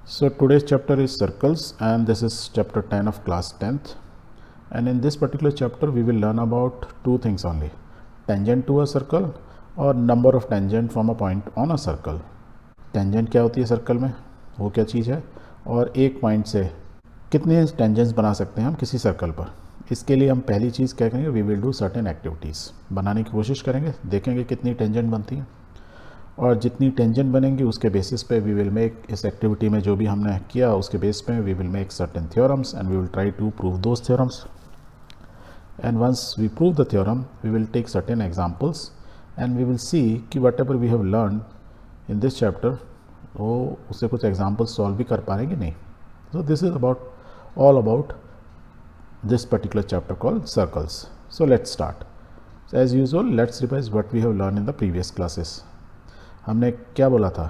So today's chapter is circles, and this is chapter 10 of class 10th. And in this particular chapter we will learn about two things only: tangent to a circle और number of tangent from a point on a circle. tangent क्या होती है circle में, वो क्या चीज़ है, और एक पॉइंट से कितने टेंजेंट्स बना सकते हैं हम किसी सर्कल पर। इसके लिए हम पहली चीज़ क्या करेंगे, we will do certain activities, बनाने की कोशिश करेंगे, देखेंगे कितनी टेंजेंट बनती है, और जितनी टेंजेंट बनेंगी उसके बेसिस पे वी विल मेक, इस एक्टिविटी में जो भी हमने किया उसके बेस पे we will make certain theorems and we will try to prove those theorems. And once we prove the theorem we will take certain examples and we will see कि whatever we have learn in this chapter वो उससे कुछ examples solve भी कर पाएंगे नहीं। So this is about all about this particular chapter called circles. So let's start. So as usual, let's revise what we have learned in the previous classes. हमने क्या बोला था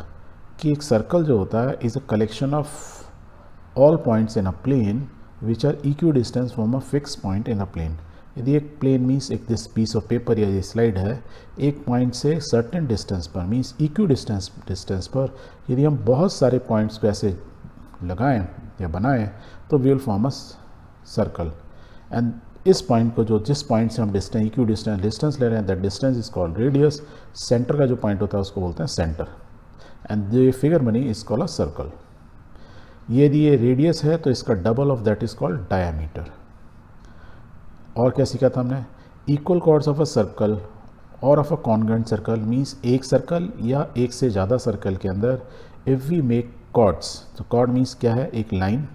कि एक सर्कल जो होता है is a collection of all points in a plane which are equidistance from a fix point in a plane. यदि एक प्लेन मीन्स एक दिस पीस ऑफ पेपर या ये स्लाइड है, एक पॉइंट से सर्टेन डिस्टेंस पर मीन्स इक्वी डिस्टेंस पर यदि हम बहुत सारे पॉइंट्स को ऐसे लगाएं या बनाएं तो we will form a circle. And इस पॉइंट को जो जिस पॉइंट से हम डिस्टेंस इक्वी डिस्टेंस ले रहे हैं that distance is called radius. Centre का जो पॉइंट होता है उसको बोलते हैं centre, and the figure money is called a circle. यदि ये रेडियस है तो इसका double of that is called diameter. और क्या सीखा था हमने, equal chords of a circle और of a congruent circle means एक सर्कल या एक से ज़्यादा सर्कल के अंदर इफ़ वी मेक कॉर्ड्स, तो कॉर्ड मीन्स क्या है, एक लाइन।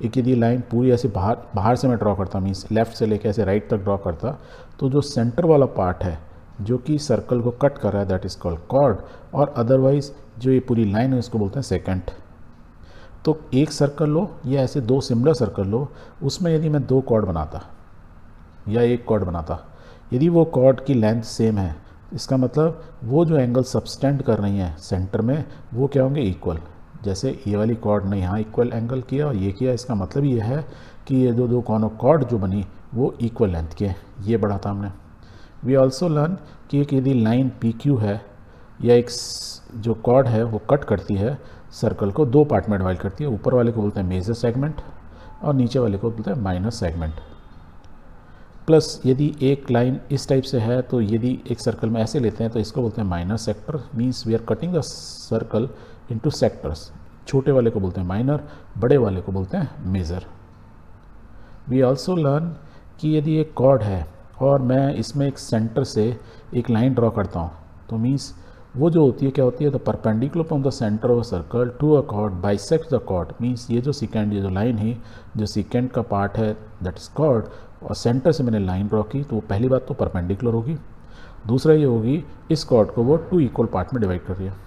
एक यदि लाइन पूरी ऐसे बाहर से मैं ड्रॉ करता मीन्स लेफ़्ट से लेकर ऐसे राइट तक ड्रॉ करता, तो जो सेंटर वाला पार्ट है जो कि सर्कल को कट कर रहा है दैट इज़ कॉल्ड कॉर्ड, और अदरवाइज जो ये पूरी लाइन है इसको बोलते हैं सेकेंड। तो एक सर्कल लो या ऐसे दो सिमिलर सर्कल लो, उसमें यदि मैं दो कॉर्ड बनाता या एक कॉर्ड बनाता, यदि वो कॉर्ड की लेंथ सेम है इसका मतलब वो जो एंगल सबस्टेंड कर रही हैं सेंटर में वो क्या होंगे, इक्वल। जैसे ये वाली कॉर्ड ने यहाँ इक्वल एंगल किया और ये किया, इसका मतलब ये है कि ये दो कॉर्नर कॉर्ड जो बनी वो इक्वल लेंथ के, ये बढ़ा था हमने। वी ऑल्सो लर्न कि एक यदि लाइन पी क्यू है या एक जो कॉर्ड है वो कट करती है सर्कल को, दो पार्ट में डिवाइड करती है, ऊपर वाले को बोलते हैं मेजर सेगमेंट और नीचे वाले को बोलते हैं माइनर सेगमेंट। प्लस यदि एक लाइन इस टाइप से है तो यदि एक सर्कल में ऐसे लेते हैं तो इसको बोलते हैं minor sector, means we are cutting the circle into sectors. छोटे वाले को बोलते हैं माइनर, बड़े वाले को बोलते हैं मेजर। वी ऑल्सो लर्न कि यदि एक कॉर्ड है और मैं इसमें एक सेंटर से एक लाइन ड्रॉ करता हूँ तो मीन्स वो जो होती है क्या होती है, the perpendicular from the centre of a circle to a chord bisect the chord, means ये जो सेकेंड ये जो लाइन है जो सेकेंड का पार्ट है दैट इज कॉर्ड, और सेंटर से मैंने लाइन ड्रॉ की तो पहली बात तो परपेंडिकुलर होगी, दूसरा ये होगी इस कॉर्ड को वो टू इक्वल पार्ट में डिवाइड कर रही है।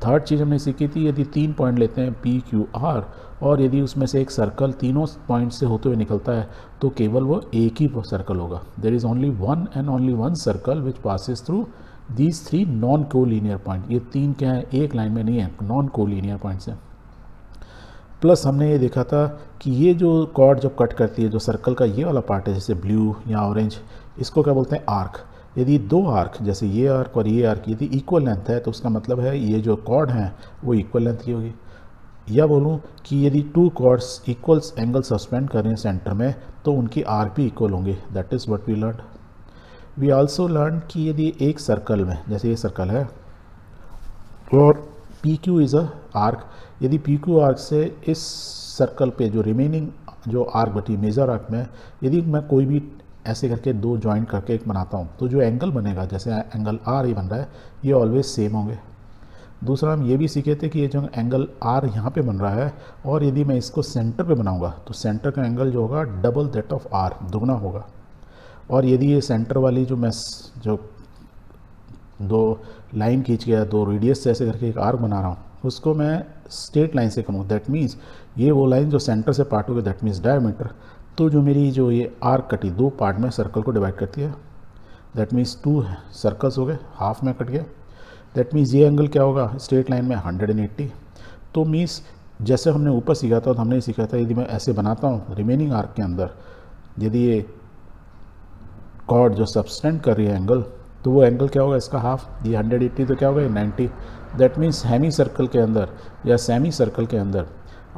थर्ड चीज़ हमने सीखी थी, यदि तीन पॉइंट लेते हैं पी क्यू आर और यदि उसमें से एक सर्कल तीनों पॉइंट से होते हुए निकलता है तो केवल वो एक ही सर्कल होगा। There is only one and only one circle which passes through these three non collinear point. ये तीन क्या है, एक लाइन में नहीं है, नॉन कोलिनियर पॉइंट्स हैं। प्लस हमने ये देखा था कि ये जो कॉर्ड जब कट करती है जो सर्कल का ये वाला पार्ट है जैसे ब्लू या ऑरेंज, इसको क्या बोलते हैं, आर्क। यदि दो आर्क जैसे ये आर्क और ये आर्क यदि इक्वल लेंथ है तो उसका मतलब है ये जो कॉर्ड हैं वो इक्वल लेंथ की होगी। या बोलूँ कि यदि two chords equals angle subtend कर रहे हैं सेंटर में तो उनकी आर्क भी इक्वल होंगे, that is what we learn. We also learn कि यदि एक सर्कल में जैसे ये सर्कल है और P Q is a arc, यदि पी क्यू आर्क से इस सर्कल पे जो रिमेनिंग जो आर्क बची मेजर आर्क में यदि मैं कोई भी ऐसे करके दो जॉइंट करके एक बनाता हूँ तो जो एंगल बनेगा जैसे एंगल आर ये बन रहा है ये ऑलवेज सेम होंगे। दूसरा हम ये भी सीखे थे कि ये जो एंगल आर यहाँ पे बन रहा है और यदि मैं इसको सेंटर पे बनाऊँगा तो सेंटर का एंगल जो होगा डबल दैट ऑफ आर, दुगना होगा। और यदि ये सेंटर वाली जो मैं जो दो लाइन खींच गया दो रेडियस से ऐसे करके एक आर्क बना रहा हूँ उसको मैं स्ट्रेट लाइन से करूँ, दैट मीन्स ये वो लाइन जो सेंटर से पार्ट होगी दैट मीन्स डायमीटर। तो जो मेरी जो ये आर्क कटी दो पार्ट में सर्कल को डिवाइड करती है दैट मीन्स टू सर्कल्स हो गए, हाफ में कट गया। दैट मीन्स ये एंगल क्या होगा स्ट्रेट लाइन में 180। तो मीन्स जैसे हमने ऊपर सीखा था तो हमने सीखा था यदि मैं ऐसे बनाता हूँ रिमेनिंग आर्क के अंदर यदि ये कॉर्ड जो सबस्टेंड कर रही है एंगल तो वो एंगल क्या होगा इसका हाफ, ये 180 तो क्या होगा 90, दैट मीन्स हेमी सर्कल के अंदर या सेमी सर्कल के अंदर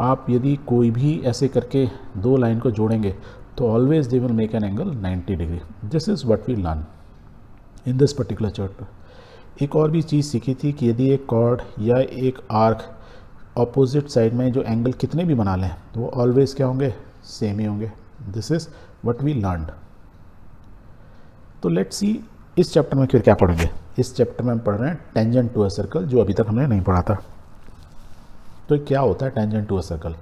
आप यदि कोई भी ऐसे करके दो लाइन को जोड़ेंगे तो always they will make an angle 90 degree. This is what we learn in this particular chapter. एक और भी चीज़ सीखी थी कि यदि एक कॉर्ड या एक आर्क ऑपोजिट साइड में जो एंगल कितने भी बना लें तो वो ऑलवेज क्या होंगे, सेम ही होंगे. This is what we learned. तो लेट्स सी इस चैप्टर में फिर क्या पढ़ेंगे. इस चैप्टर में हम पढ़ रहे हैं टेंजेंट टू अ सर्कल, जो अभी तक हमने नहीं पढ़ा था. तो क्या होता है टेंजेंट टू अ सर्कल.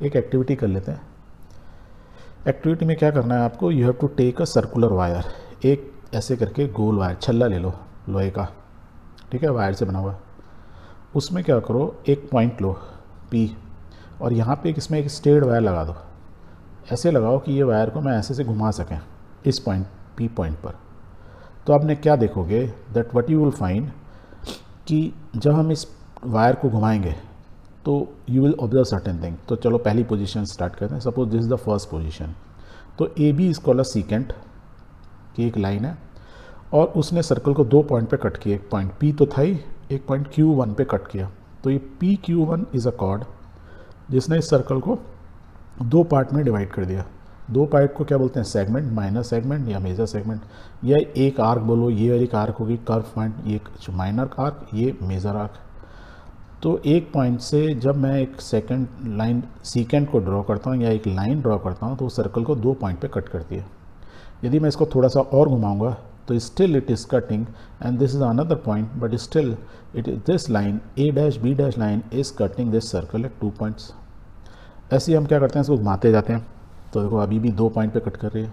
एक एक्टिविटी कर लेते हैं. एक्टिविटी में क्या करना है आपको, you have to take a circular wire. एक ऐसे करके गोल वायर, छल्ला ले लो लोहे का, ठीक है, वायर से बना हुआ. उसमें क्या करो, एक पॉइंट लो P और यहाँ पे इसमें एक स्ट्रेट वायर लगा दो. ऐसे लगाओ कि ये वायर को मैं ऐसे से घुमा सकें इस पॉइंट P पॉइंट पर. तो आपने क्या देखोगे, that what you will find कि जब हम इस वायर को घुमाएंगे तो you will observe certain thing. तो चलो पहली पोजीशन स्टार्ट करते हैं. Suppose this is the first position. तो A B is called a secant की एक लाइन है और उसने सर्कल को दो पॉइंट पे कट किया. एक पॉइंट P तो था ही, एक पॉइंट Q1 पे कट किया. तो ये PQ1 इज़ अ कॉर्ड जिसने इस सर्कल को दो पार्ट में डिवाइड कर दिया. दो पार्ट को क्या बोलते हैं, सेगमेंट, माइनर सेगमेंट या मेजर सेगमेंट, या एक आर्क बोलो. ये एक आर्क होगी कर्व पॉइंट, ये माइनर आर्क, ये मेजर आर्क. तो एक पॉइंट से जब मैं एक सेकंड लाइन सीकेंट को ड्रॉ करता हूँ या एक लाइन ड्रॉ करता हूँ तो उस सर्कल को दो पॉइंट पे कट करती है. यदि मैं इसको थोड़ा सा और घुमाऊंगा तो still it is cutting and this is another point, but still it is this line A dash B dash line is cutting this circle at 2 points. ऐसे ही हम क्या करते हैं, इसको घुमाते जाते हैं. तो देखो अभी भी दो पॉइंट पे कट कर रही है.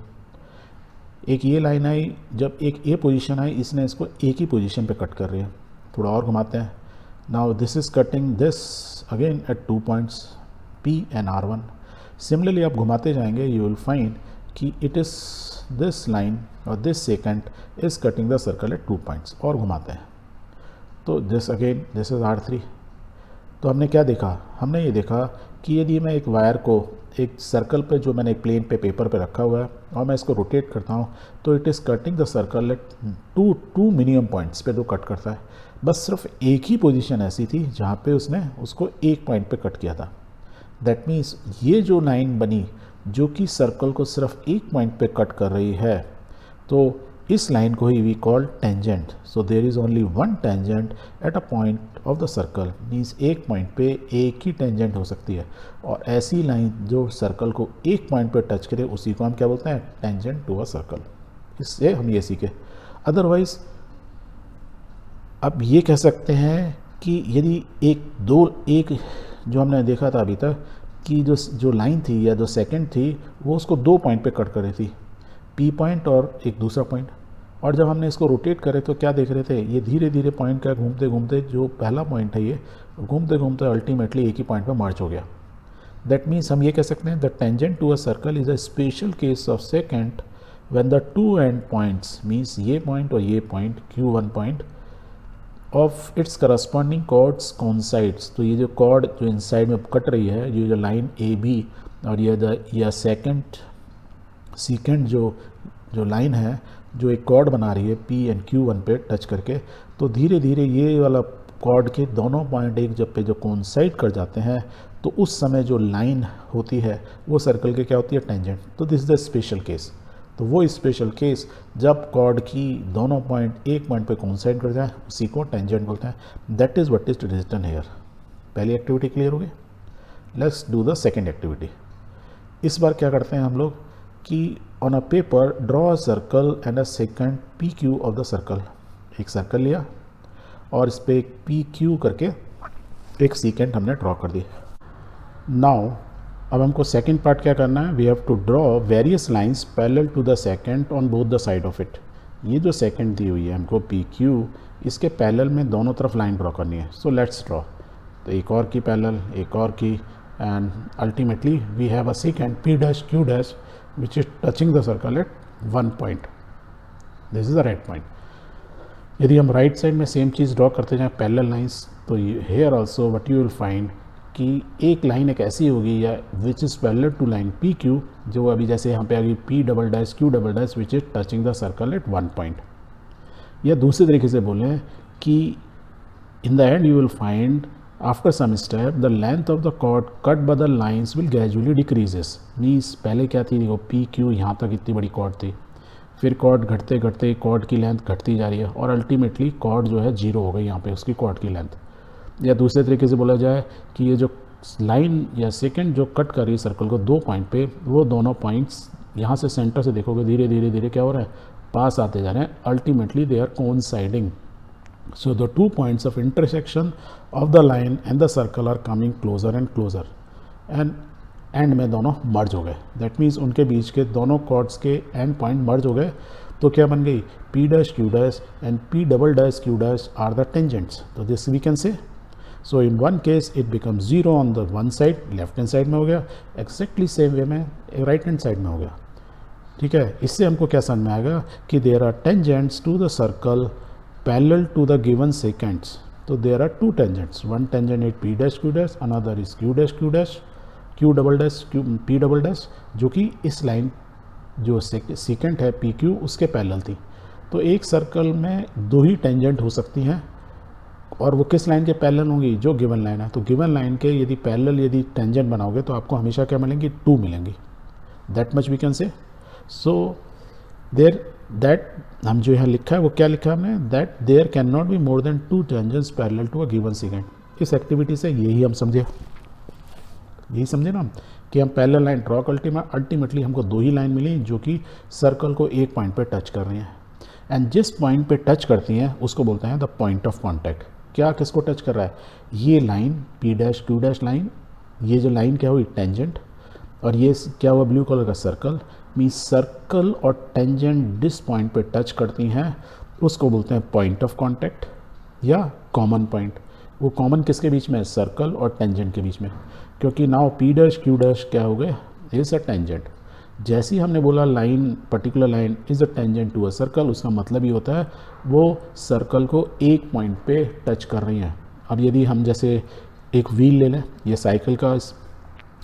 एक ये लाइन आई, जब एक ए पोजीशन आई इसने इसको एक ही पोजीशन पे कट कर रही है. थोड़ा और घुमाते हैं. Now this is cutting this again at 2 points P and R1. Similarly आप घुमाते जाएंगे, यू विल फाइंड कि इट इज़ दिस लाइन और this secant is cutting the circle at 2 points. और घुमाते हैं तो this again this is R3. तो हमने क्या देखा, हमने ये देखा कि यदि मैं एक वायर को एक सर्कल पे जो मैंने एक प्लेन पे पेपर पे रखा हुआ है और मैं इसको रोटेट करता हूँ तो it is cutting the circle at two minimum points पे जो कट करता है. बस सिर्फ एक ही पोजीशन ऐसी थी जहाँ पे उसने उसको एक पॉइंट पे कट किया था. दैट मीन्स ये जो लाइन बनी जो कि सर्कल को सिर्फ एक पॉइंट पे कट कर रही है, तो इस लाइन को ही we call tangent. So there is only one tangent at a point of the circle. Means एक पॉइंट पे एक ही टेंजेंट हो सकती है और ऐसी लाइन जो सर्कल को एक पॉइंट पे टच करे उसी को हम क्या बोलते हैं, टेंजेंट टू अ सर्कल. इससे हम ये सीखे. अदरवाइज अब ये कह सकते हैं कि यदि एक जो हमने देखा था अभी तक कि जो लाइन थी या जो सेकंड थी वो उसको दो पॉइंट पे कट कर रही थी, P पॉइंट और एक दूसरा पॉइंट. और जब हमने इसको रोटेट करे तो क्या देख रहे थे, ये धीरे धीरे पॉइंट का घूमते घूमते जो पहला पॉइंट है ये घूमते घूमते अल्टीमेटली एक ही पॉइंट पे मर्ज हो गया. दैट मीन्स हम ये कह सकते हैं the tangent to a circle is a special case of secant when the two end points means ये पॉइंट और ये point Q1 point of its corresponding chords coincides. तो ये जो कॉर्ड जो इनसाइड में कट रही है, ये जो लाइन AB और ये सेकेंड जो लाइन है जो एक कॉर्ड बना रही है P एंड Q1 पे टच करके, तो धीरे धीरे ये वाला कॉर्ड के दोनों पॉइंट एक जब पे जो कोइंसाइड कर जाते हैं तो उस समय जो लाइन होती है वो सर्कल के क्या होती है, टेंजेंट. तो this is the special case. तो वो स्पेशल केस जब कॉर्ड की दोनों पॉइंट एक पॉइंट पे कोइंसाइड कर जाए उसी को टेंजेंट बोलते हैं. That is what is written here. पहली एक्टिविटी क्लियर हो गई. Let's do the second activity. इस बार क्या करते हैं हम लोग कि on a paper draw a circle and a second PQ of the circle. एक सर्कल लिया और इस पर एक PQ करके एक सेकेंड हमने ड्रॉ कर दी. नाउ अब हमको सेकेंड पार्ट क्या करना है, we have to draw various lines parallel to the secant on both the side of it. ये जो सेकेंड दी हुई है हमको PQ, इसके पैरेलल में दोनों तरफ लाइन ड्रॉ करनी है. So let's draw. तो एक और की पैरेलल, एक और की, and ultimately we have a secant P dash Q dash which is touching the circle at 1 point. This is the right point. यदि हम राइट साइड में सेम चीज़ ड्रॉ करते जाएं पैरेलल लाइंस, तो here also what you will find कि एक line एक ऐसी होगी या which is parallel to line PQ, जो अभी जैसे यहाँ पे आ गई P double dash Q double dash which is touching the circle at 1 point. या दूसरे तरीके से बोलें कि in the end you will find after some step the length of the chord cut by the lines will gradually decreases. Means पहले क्या थी, देखो पी क्यू यहाँ तक इतनी बड़ी कॉर्ड थी, फिर कॉर्ड घटते घटते कॉर्ड की लेंथ घटती जा रही है और अल्टीमेटली कॉर्ड जो है जीरो हो गई यहाँ पे उसकी कॉर्ड की लेंथ। या दूसरे तरीके से बोला जाए कि ये जो लाइन या सेकेंड जो कट कर रही है सर्कल को दो पॉइंट पे, वो दोनों पॉइंट्स यहाँ से सेंटर से देखोगे धीरे धीरे धीरे क्या हो रहा है, पास आते जा रहे हैं। Ultimately they are coinciding, so the 2 points of intersection of the line and the circle are coming closer and closer and and में दोनों मर्ज हो गए। दैट मीन्स उनके बीच के दोनों कॉर्ड्स के एंड पॉइंट मर्ज हो गए। तो क्या बन गई, P dash Q dash and P double dash Q dash are the tangents. तो this we can say, so in one case it become zero on the one side, left hand side में हो गया, exactly same way में right hand side में हो गया। ठीक है, इससे हमको क्या समझ में आएगा कि there are tangents to the circle parallel to the given secants. So there are two tangents. One tangent is p dash q dash, another is q dash q dash, q double dash q p double dash, जो कि इस line जो secant है P Q उसके parallel थी। तो एक circle में दो ही टेंजेंट हो सकती हैं और वो किस लाइन के पैरेलल होंगी, जो गिवन लाइन है। तो गिवन लाइन के यदि पैरेलल यदि टेंजेंट बनाओगे तो आपको हमेशा क्या मिलेंगी, टू मिलेंगी। That much we can say. So there that हम जो यहाँ लिखा है वो क्या लिखा है हमने, that there can not be more than two tangents parallel to a given secant. इस एक्टिविटी से यही हम समझे, यही समझे ना हम कि हम पैरेलल लाइन ड्रॉ कर अल्टीमेटली हमको दो ही लाइन मिली जो कि सर्कल को एक पॉइंट पे टच कर रही हैं। एंड जिस पॉइंट पे टच करती हैं उसको बोलते हैं द पॉइंट ऑफ कॉन्टैक्ट। क्या किसको टच कर रहा है, ये line P dash Q dash line, ये जो लाइन क्या हुई टेंजेंट, और ये क्या हुआ ब्लू कलर का सर्कल। मीन्स सर्कल और टेंजेंट जिस पॉइंट पे टच करती हैं उसको बोलते हैं पॉइंट ऑफ कांटेक्ट या कॉमन पॉइंट। वो कॉमन किसके बीच में है, सर्कल और टेंजेंट के बीच में, क्योंकि now P dash Q dash क्या हो गए, इज अ टेंजेंट। जैसे ही हमने बोला line particular line is a tangent to a circle, उसका मतलब ये होता है वो सर्कल को एक पॉइंट पे टच कर रही हैं। अब यदि हम जैसे एक व्हील ले लें, ये साइकिल का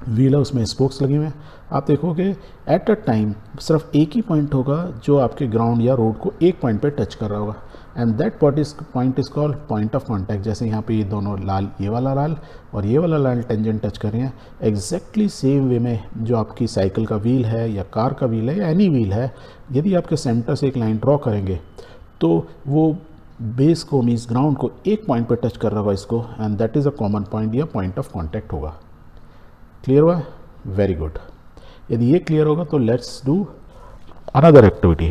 व्हील है, उसमें स्पोक्स लगे हुए हैं, आप देखोगे एट अ टाइम सिर्फ एक ही पॉइंट होगा जो आपके ग्राउंड या रोड को एक पॉइंट पे टच कर रहा होगा, and that point is called point of contact. जैसे यहाँ पे ये दोनों लाल, ये वाला लाल और ये वाला लाल टेंजेंट टच कर रहे हैं, एग्जैक्टली सेम वे में जो आपकी साइकिल का व्हील है या कार का व्हील है या एनी व्हील है, यदि आपके सेंटर से एक लाइन ड्रॉ करेंगे तो वो बेस को मीन्स ग्राउंड को एक पॉइंट पे टच कर रहा होगा इसको, and that is a common point या पॉइंट ऑफ कॉन्टैक्ट होगा। क्लियर हुआ, वेरी गुड। यदि ये क्लियर होगा तो let's do another activity.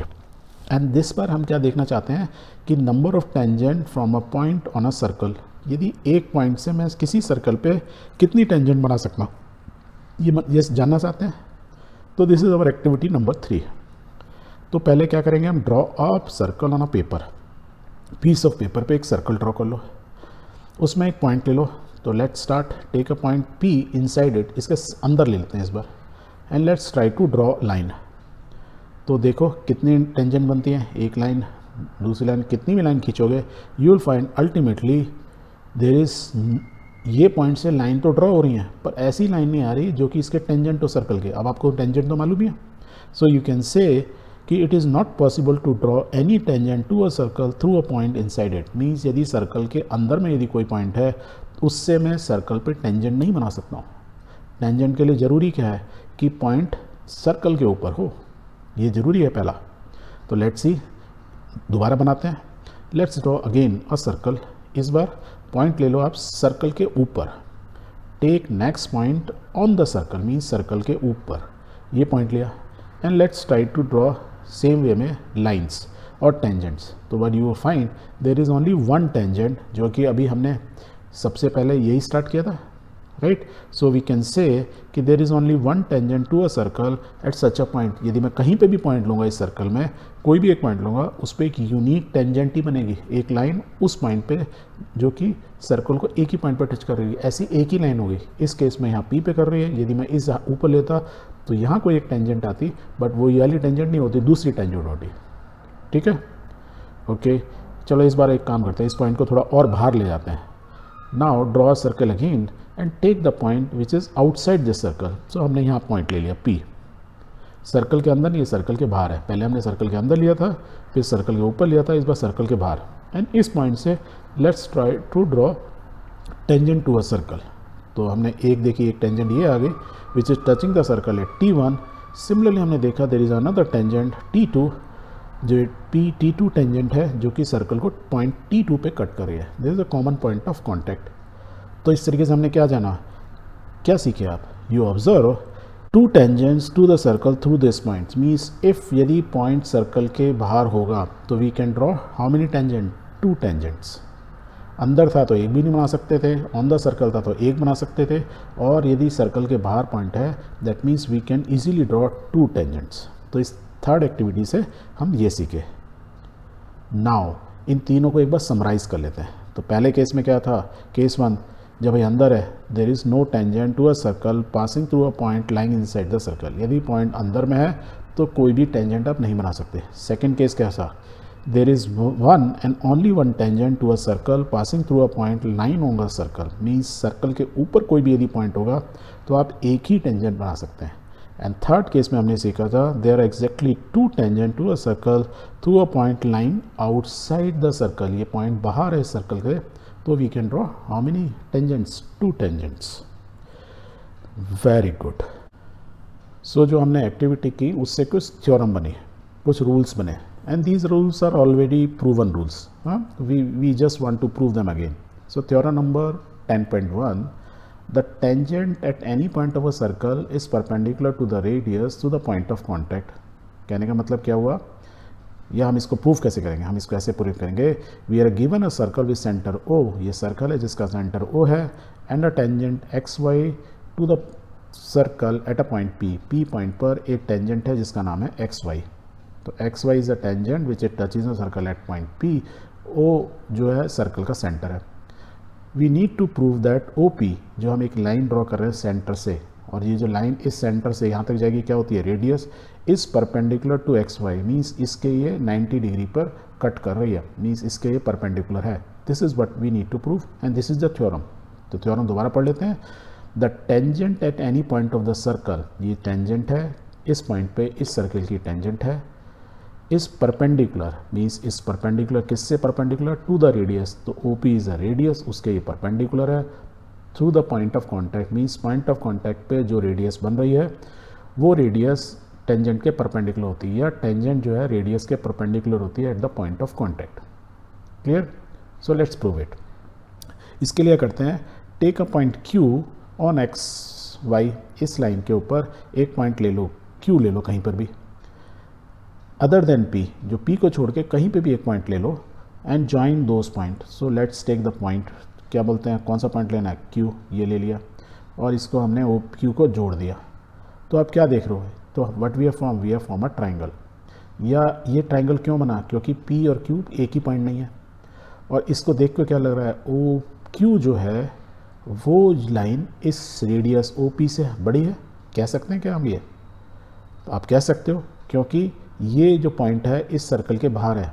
And this पर हम क्या देखना चाहते हैं कि number of tangent from a point on a circle, यदि एक पॉइंट से मैं किसी सर्कल पे कितनी टेंजेंट बना सकता हूँ, ये जानना चाहते हैं। तो this is our activity number 3। तो पहले क्या करेंगे हम, draw a circle on a paper, piece of paper पे एक सर्कल ड्रॉ कर लो, उसमें एक पॉइंट ले लो। तो let's start, take a point P inside it, इसके अंदर ले लेते हैं इस बार, and let's try to draw line. तो देखो कितनी टेंजेंट बनती है, एक लाइन, दूसरी लाइन, कितनी भी लाइन खींचोगे you will find ultimately there is, ये पॉइंट से लाइन तो ड्रॉ हो रही हैं पर ऐसी लाइन नहीं आ रही जो कि इसके टेंजेंट हो सर्कल के। अब आपको टेंजेंट तो मालूम ही है, सो यू कैन से कि it is not possible to draw any tangent to a circle through a point inside it. Means यदि सर्कल के अंदर में यदि कोई पॉइंट है उससे मैं सर्कल पे टेंजेंट नहीं बना सकता हूँ। टेंजेंट के लिए ज़रूरी क्या है कि पॉइंट सर्कल के ऊपर हो, ये ज़रूरी है पहला। तो लेट्स सी, दोबारा बनाते हैं, let's draw again a circle. इस बार पॉइंट ले लो आप सर्कल के ऊपर, take next point on the circle, means circle के ऊपर ये पॉइंट लिया, and let's try to draw same way में लाइंस और टेंजेंट्स। तो what you find there is only one tangent, जो कि अभी हमने सबसे पहले यही स्टार्ट किया था, right. So we can say कि there is only one tangent to a circle at such a point. यदि मैं कहीं पे भी पॉइंट लूँगा इस सर्कल में, कोई भी एक पॉइंट लूँगा, उस पर एक यूनिक टेंजेंट ही बनेगी, एक लाइन उस पॉइंट पे जो कि सर्कल को एक ही पॉइंट पे टच कर रही है, ऐसी एक ही लाइन होगी। इस केस में यहाँ P पे कर रही है, यदि मैं इस ऊपर लेता तो यहाँ कोई एक टेंजेंट आती, बट वो ये वाली टेंजेंट नहीं होती, दूसरी टेंजेंट होती। ठीक है, ओके। चलो इस बार एक काम करते हैं, इस पॉइंट को थोड़ा और बाहर ले जाते हैं। Now draw circle again and take the point which is outside this circle. So हमने यहाँ पॉइंट ले लिया P, सर्कल के अंदर नहीं, ये सर्कल के बाहर है। पहले हमने सर्कल के अंदर लिया था, फिर सर्कल के ऊपर लिया था, इस बार सर्कल के बाहर। एंड इस पॉइंट से let's try to draw tangent to a circle. तो हमने एक देखी, एक टेंजेंट ये आ गई which is touching the circle at T1। Similarly हमने देखा there is another tangent T2, जो T2 टेंजेंट है जो कि सर्कल को पॉइंट T2 पे कट कर रही है। This is a common point of contact. तो इस तरीके से हमने क्या जाना, क्या सीखे आप, you observe two tangents to the circle through this points means if यदि पॉइंट सर्कल के बाहर होगा तो we can draw how many tangent, two tangents. अंदर था तो एक भी नहीं बना सकते थे, ऑन द सर्कल था तो एक बना सकते थे, और यदि सर्कल के बाहर पॉइंट है that means we can easily draw two tangents. तो इस थर्ड एक्टिविटी से हम ये सीखे। नाउ इन तीनों को एक बार समराइज कर लेते हैं। तो पहले केस में क्या था, केस 1 जब भाई अंदर है there is no tangent to a circle passing through a point lying inside the circle. यदि पॉइंट अंदर में है तो कोई भी टेंजेंट आप नहीं बना सकते। सेकंड केस कैसा, there is one and only one tangent to a circle passing through a point line on the circle means circle के ऊपर कोई भी यदि पॉइंट होगा तो आप एक ही टेंजेंट बना सकते हैं। एंड थर्ड केस में हमने सीखा था there are exactly two tangent to a circle through a point line outside the circle. ये पॉइंट बाहर है सर्कल के, तो we can draw how many tangents, two tangents. Very good. So जो हमने एक्टिविटी की उससे कुछ थ्योरम बने, कुछ रूल्स बने, and these rules are already proven rules. We just want to prove them again. So theorem number 10.1, the tangent at any point of a circle is perpendicular to the radius to the point of contact। कहने का मतलब क्या हुआ, या हम इसको prove कैसे करेंगे, हम इसको ऐसे प्रूव करेंगे, we are given a circle with centre O, ये सर्कल है जिसका सेंटर O है, and a tangent XY to the circle at a point P point पर एक टेंजेंट है जिसका नाम है XY। तो XY is a tangent which it touches a circle at point P। O जो है सर्कल का सेंटर है। We need to prove that OP, जो हम एक लाइन ड्रॉ कर रहे हैं सेंटर से, और ये जो लाइन इस सेंटर से यहाँ तक जाएगी क्या होती है, radius, is perpendicular to XY means इसके ये 90 डिग्री पर कट कर रही है, मीन्स इसके ये परपेंडिकुलर है। This is what we need to prove and this is the theorem. तो थ्योरम दोबारा पढ़ लेते हैं। The tangent at any point of the circle, ये टेंजेंट है इस पॉइंट पे, इस सर्कल की टेंजेंट है, इस परपेंडिकुलर मीन्स इस परपेंडिकुलर किससे परपेंडिकुलर, टू द रेडियस, तो OP इज अ रेडियस, उसके ये परपेंडिकुलर है, through the point of contact means point of contact पे जो रेडियस बन रही है वो रेडियस टेंजेंट के परपेंडिकुलर होती है, या टेंजेंट जो है रेडियस के परपेंडिकुलर होती है at the point of contact. Clear. So let's prove it. इसके लिए करते हैं, take a point Q on XY, इस लाइन के ऊपर एक पॉइंट ले लो, Q ले लो कहीं पर भी, अदर देन P, जो P को छोड़ के कहीं पे भी एक पॉइंट ले लो, and join those point. So let's take the point, क्या बोलते हैं, कौन सा पॉइंट लेना है, Q, ये ले लिया, और इसको हमने Q को जोड़ दिया। तो आप क्या देख रहे हो, तो what we have form a triangle. या ये ट्राइंगल क्यों बना, क्योंकि P और Q एक ही पॉइंट नहीं है, और इसको देख के क्या लग रहा है, OQ जो है वो लाइन इस रेडियस OP से बड़ी है, कह सकते हैं क्या हम ये, तो आप कह सकते हो, क्योंकि ये जो पॉइंट है इस सर्कल के बाहर है,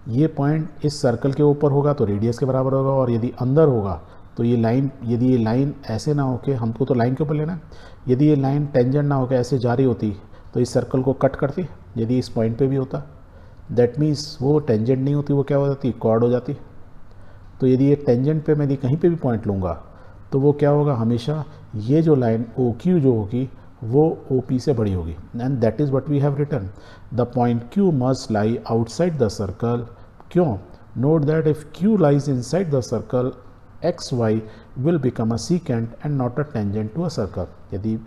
ये पॉइंट इस सर्कल के ऊपर होगा तो रेडियस के बराबर होगा, और यदि अंदर होगा तो ये लाइन, यदि ये लाइन ऐसे ना होके, हमको तो लाइन के ऊपर लेना है, यदि ये लाइन टेंजेंट ना होकर ऐसे जा रही होती तो इस सर्कल को कट करती, यदि इस पॉइंट पे भी होता, दैट मीन्स वो टेंजेंट नहीं होती, वो क्या हो जाती, कॉर्ड हो जाती। तो यदि ये टेंजेंट पे मैं यदि कहीं पे भी पॉइंट लूँगा तो वो क्या होगा, हमेशा ये जो लाइन OQ जो होगी वो OP से बड़ी होगी, and that is what we have written, the point Q must lie outside the circle. क्यों, note that if Q lies inside the circle XY will become a secant and not a tangent to a circle. यदि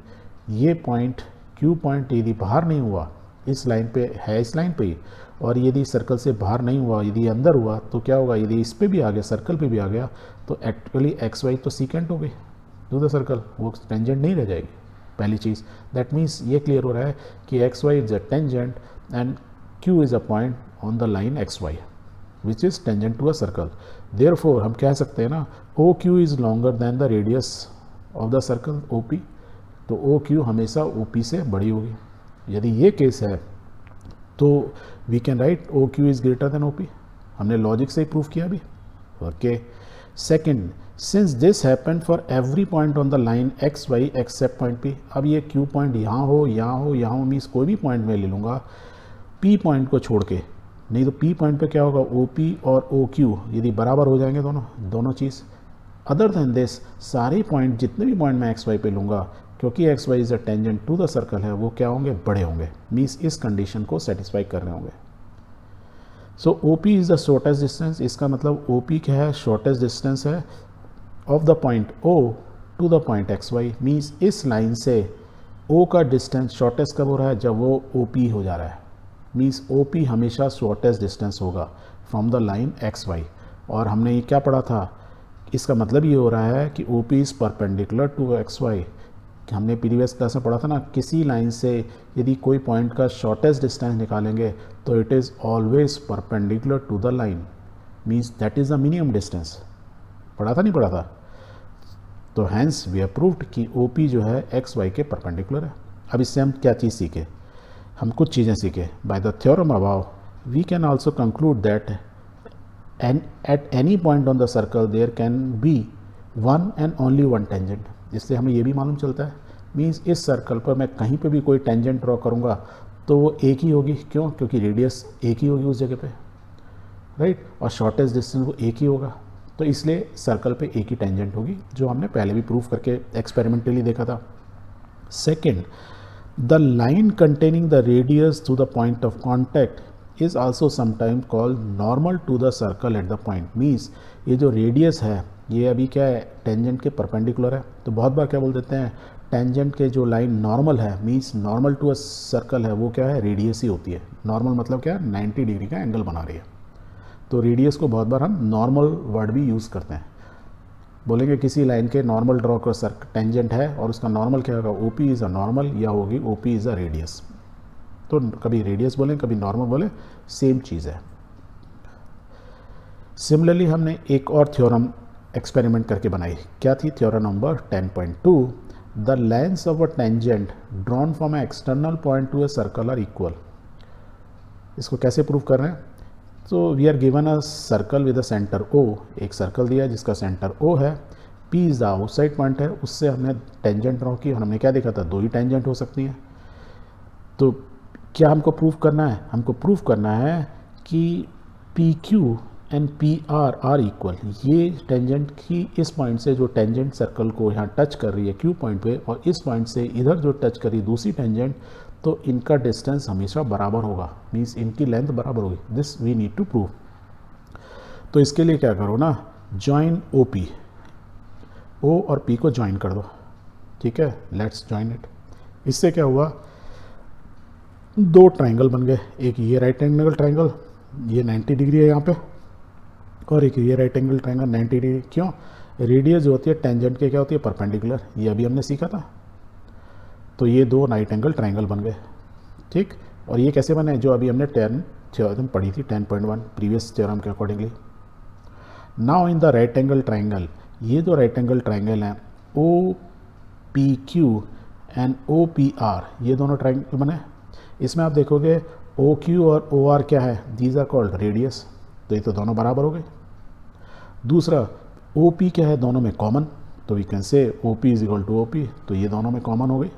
ये point Q point यदि बाहर नहीं हुआ, इस line पे है, इस लाइन पे ही, और यदि सर्कल से बाहर नहीं हुआ, यदि अंदर हुआ तो क्या होगा, यदि इस पे भी आ गया, सर्कल पे भी आ गया, तो एक्चुअली XY तो सीकेंट हो गई टू द सर्कल, वो टेंजेंट नहीं रह जाएगी। पहली चीज़, दैट मीन्स ये क्लियर हो रहा है कि XY is a tangent and Q is a point on the line XY which is tangent to a circle. Therefore हम कह सकते हैं ना, OQ is longer than the radius of the circle OP, तो OQ हमेशा OP से बड़ी होगी। यदि ये केस है तो we can write OQ is greater than OP, हमने लॉजिक से ही प्रूव किया अभी। Okay, second, since this happen for every point on the line XY except point P, अब ये Q पॉइंट यहाँ हो, यहाँ हो, यहाँ हो, मीन्स कोई भी पॉइंट मैं ले लूँगा, P पॉइंट को छोड़ के, नहीं तो P पॉइंट पे क्या होगा, OP और OQ यदि बराबर हो जाएंगे दोनों चीज़। अदर देन दिस सारे पॉइंट, जितने भी पॉइंट मैं एक्स वाई पे लूँगा, क्योंकि X Y is a tangent to the circle है, वो क्या होंगे, बड़े होंगे, मीन्स इस कंडीशन को सेटिस्फाई कर रहे होंगे। So OP is the shortest distance, इसका मतलब OP क्या है, शॉर्टेस्ट डिस्टेंस है of the point O to the point X Y, means इस लाइन से O का डिस्टेंस शॉर्टेस्ट कब हो रहा है, जब वो OP हो जा रहा है, मीन्स OP हमेशा शॉर्टेस्ट डिस्टेंस होगा from the line X Y. और हमने ये क्या पढ़ा था, इसका मतलब ये हो रहा है कि OP is perpendicular to X Y. हमने प्रीवियस क्लास में पढ़ा था ना, किसी लाइन से यदि कोई पॉइंट का शॉर्टेस्ट डिस्टेंस निकालेंगे तो it is always perpendicular to the line, means that is the minimum distance. पढ़ा था नहीं पढ़ा था? तो हैंस वी हैव प्रूव्ड कि OP जो है एक्स वाई के परपेंडिकुलर है। अब इससे हम क्या चीज़ सीखे, हम कुछ चीज़ें सीखे। By the theorem above we can also conclude that at any point on the circle there can be one and only one tangent। इससे हमें ये भी मालूम चलता है, मीन्स इस सर्कल पर मैं कहीं पे भी कोई टेंजेंट ड्रॉ करूँगा तो वो एक ही होगी। क्यों? क्योंकि रेडियस एक ही होगी उस जगह पे, राइट, और शॉर्टेस्ट डिस्टेंस वो एक ही होगा, तो इसलिए सर्कल पे एक ही टेंजेंट होगी, जो हमने पहले भी प्रूव करके एक्सपेरिमेंटली देखा था। Second, the line containing the radius to the point of contact is also sometime called normal to the circle at the point, means ये जो रेडियस है ये अभी क्या है, टेंजेंट के परपेंडिकुलर है। तो बहुत बार क्या बोल देते हैं, टेंजेंट के जो लाइन नॉर्मल है, means normal to a circle है, वो क्या है, रेडियस ही होती है। नॉर्मल मतलब क्या है, 90 डिग्री का एंगल बना रही है। तो रेडियस को बहुत बार हम नॉर्मल वर्ड भी यूज़ करते हैं। बोलेंगे किसी लाइन के नॉर्मल ड्रॉ कर टेंजेंट है और उसका नॉर्मल क्या होगा, OP इज़ अ नॉर्मल, या होगी OP इज़ अ रेडियस। तो कभी रेडियस बोलें कभी नॉर्मल बोले, सेम चीज़ है। सिमिलरली हमने एक और थ्योरम एक्सपेरिमेंट करके बनाई। क्या थी? Theorem number 10.2, the lengths of a tangent drawn from a external point to a circle are equal. इसको कैसे प्रूव कर रहे हैं? तो we are given a circle with a centre O, एक सर्कल दिया जिसका सेंटर O है, P is the outside point है, उससे हमने टेंजेंट ड्रॉ की और हमने क्या देखा था, दो ही टेंजेंट हो सकती हैं। तो क्या हमको प्रूफ करना है? हमको प्रूफ करना है कि PQ and PR are equal. ये टेंजेंट की इस पॉइंट से जो टेंजेंट सर्कल को यहाँ टच कर रही है Q पॉइंट पे, और इस पॉइंट से इधर जो टच कर रही है दूसरी टेंजेंट, तो इनका डिस्टेंस हमेशा बराबर होगा, मीन्स इनकी लेंथ बराबर होगी। This we need to prove. तो इसके लिए क्या करो ना, जॉइन OP, O और P को ज्वाइन कर दो, ठीक है, लेट्स ज्वाइन इट। इससे क्या हुआ, दो ट्राइंगल बन गए, एक ये राइट एंगल ट्राइंगल, ये 90 डिग्री है यहाँ पे, और एक ये राइट एंगल ट्राइंगल 90 डिग्री। क्यों? रेडियस जो होती है टेंजेंट के क्या होती है, परपेंडिकुलर, ये अभी हमने सीखा था। तो ये दो राइट एंगल ट्राइंगल बन गए, ठीक। और ये कैसे बने, जो अभी हमने थ्योरम पढ़ी थी 10.1 प्रीवियस थ्योरम के accordingly. Now in the right angle triangle, ये दो राइट एंगल ट्राइंगल हैं OPQ एंड OPR, ये दोनों ट्राइंगल बने। इसमें आप देखोगे OQ और OR क्या है, दीज आर कॉल्ड रेडियस, तो ये तो दोनों बराबर हो गए। दूसरा OP क्या है, दोनों में कॉमन, तो we can say OP is equal to OP, तो ये दोनों में कॉमन हो गई।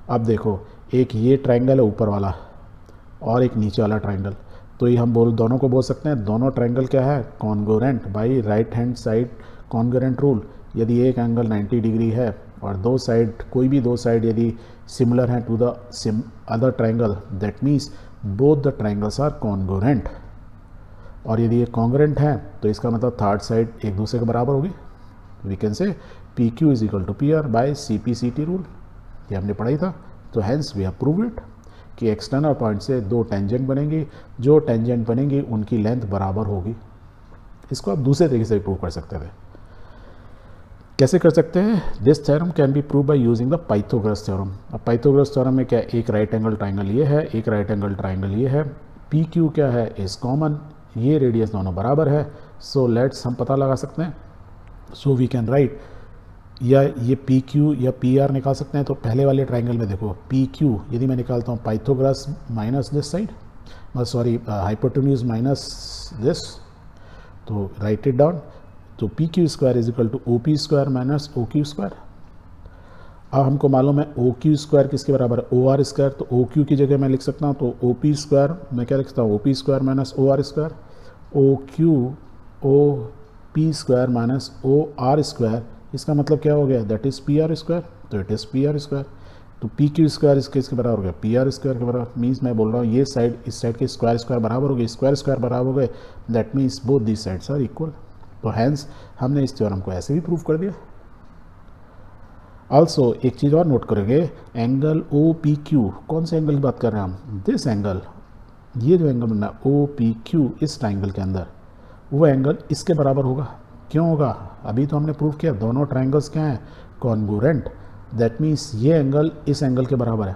अब देखो, एक ये ट्राइंगल है ऊपर वाला और एक नीचे वाला ट्राइंगल, तो ये हम दोनों को बोल सकते हैं, दोनों ट्राइंगल क्या है, congruent by right hand side congruent rule. यदि एक एंगल 90 डिग्री है और दो साइड, कोई भी दो साइड यदि सिमिलर हैं to the other triangle, that means both the triangles are congruent. और यदि ये कॉन्ग्रुएंट है तो इसका मतलब थर्ड साइड एक दूसरे के बराबर होगी। We can say PQ is equal to PR by CP/CT rule, ये हमने पढ़ा ही था। तो hence we have prove it कि एक्सटर्नल पॉइंट से दो टेंजेंट बनेंगी, जो टेंजेंट बनेंगी उनकी लेंथ बराबर होगी। इसको आप दूसरे तरीके से भी प्रूव कर सकते थे। कैसे कर सकते हैं? This theorem can be prove by using the Pythagoras theorem. अब पाइथागोरस थ्योरम में क्या, एक राइट एंगल ट्राइंगल ये है, एक राइट एंगल ट्राइंगल ये है, PQ क्या है, इज कॉमन, ये रेडियस दोनों बराबर है। सो लेट्स हम पता लगा सकते हैं, सो वी कैन राइट, या ये PQ या PR निकाल सकते हैं। तो पहले वाले ट्राइंगल में देखो PQ यदि मैं निकालता हूँ Pythagoras minus this side, sorry hypotenuse minus this, तो राइट इट डाउन, तो PQ square is equal to OP square minus OQ square. अब हमको मालूम है ओ क्यू स्क्वायर किसके बराबर है, ओ आर स्क्वायर। तो ओ क्यू की जगह मैं लिख सकता हूँ तो ओ पी स्क्वायर, मैं क्या लिख सकता हूँ, O P square minus O R square. O Q O P square minus O R square, इसका मतलब क्या हो गया, that is P R square. तो it is P R square. तो पी क्यू स्क्वायर इसके बराबर हो गया पी आर स्क्वायर के बराबर। मीन्स मैं बोल रहा हूँ ये साइड इस साइड के स्क्वायर स्क्वायर बराबर हो गए, स्क्वायर बराबर हो गए, that means both this sides are equal. तो हैंस हमने इस थ्योरम को ऐसे भी प्रूव कर दिया। ऑल्सो एक चीज़ और नोट करेंगे, एंगल ओ पी क्यू, कौन से एंगल की बात कर रहे हैं हम, दिस एंगल, ये जो एंगल बना ओ पी क्यू इस ट्राइंगल के अंदर, वो एंगल इसके बराबर होगा। क्यों होगा, अभी तो हमने प्रूव किया दोनों ट्राइंगल्स क्या हैं, कॉन्ग्रुएंट। दैट मीन्स ये एंगल इस एंगल के बराबर है।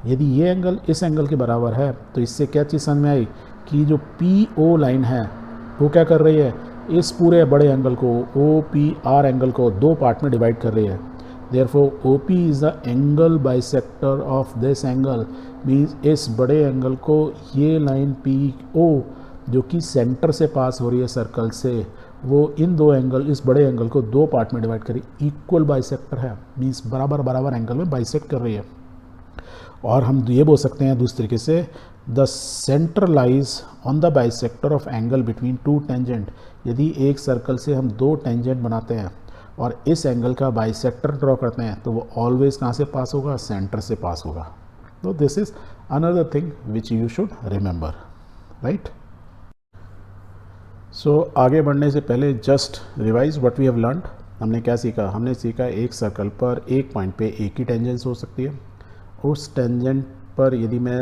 यदि ये एंगल इस एंगल के बराबर है तो इससे क्या चीज़ समझ में आई कि जो पी ओ लाइन है वो क्या कर रही है, इस पूरे बड़े एंगल को ओ पी आर एंगल को दो पार्ट में डिवाइड कर रही है। Therefore, OP is the angle bisector of this angle, means इस बड़े एंगल को ये लाइन PO जो कि सेंटर से पास हो रही है सर्कल से, वो इन दो एंगल, इस बड़े एंगल को दो पार्ट में डिवाइड करी, इक्वल बाइसेक्टर है, मीन्स बराबर बराबर एंगल में बाइसेक्ट कर रही है। और हम ये बोल सकते हैं दूसरे तरीके से, the centre lies on the bisector of angle between two tangent. यदि एक सर्कल से हम दो टेंजेंट बनाते हैं और इस एंगल का बाइसेक्टर ड्रॉ करते हैं तो वो ऑलवेज कहाँ से पास होगा, सेंटर से पास होगा। तो this is another thing which you should remember, right. So आगे बढ़ने से पहले just revise what we have learned. हमने क्या सीखा, हमने सीखा एक सर्कल पर एक पॉइंट पे एक ही टेंजेंस हो सकती है। उस टेंजेंट पर यदि मैं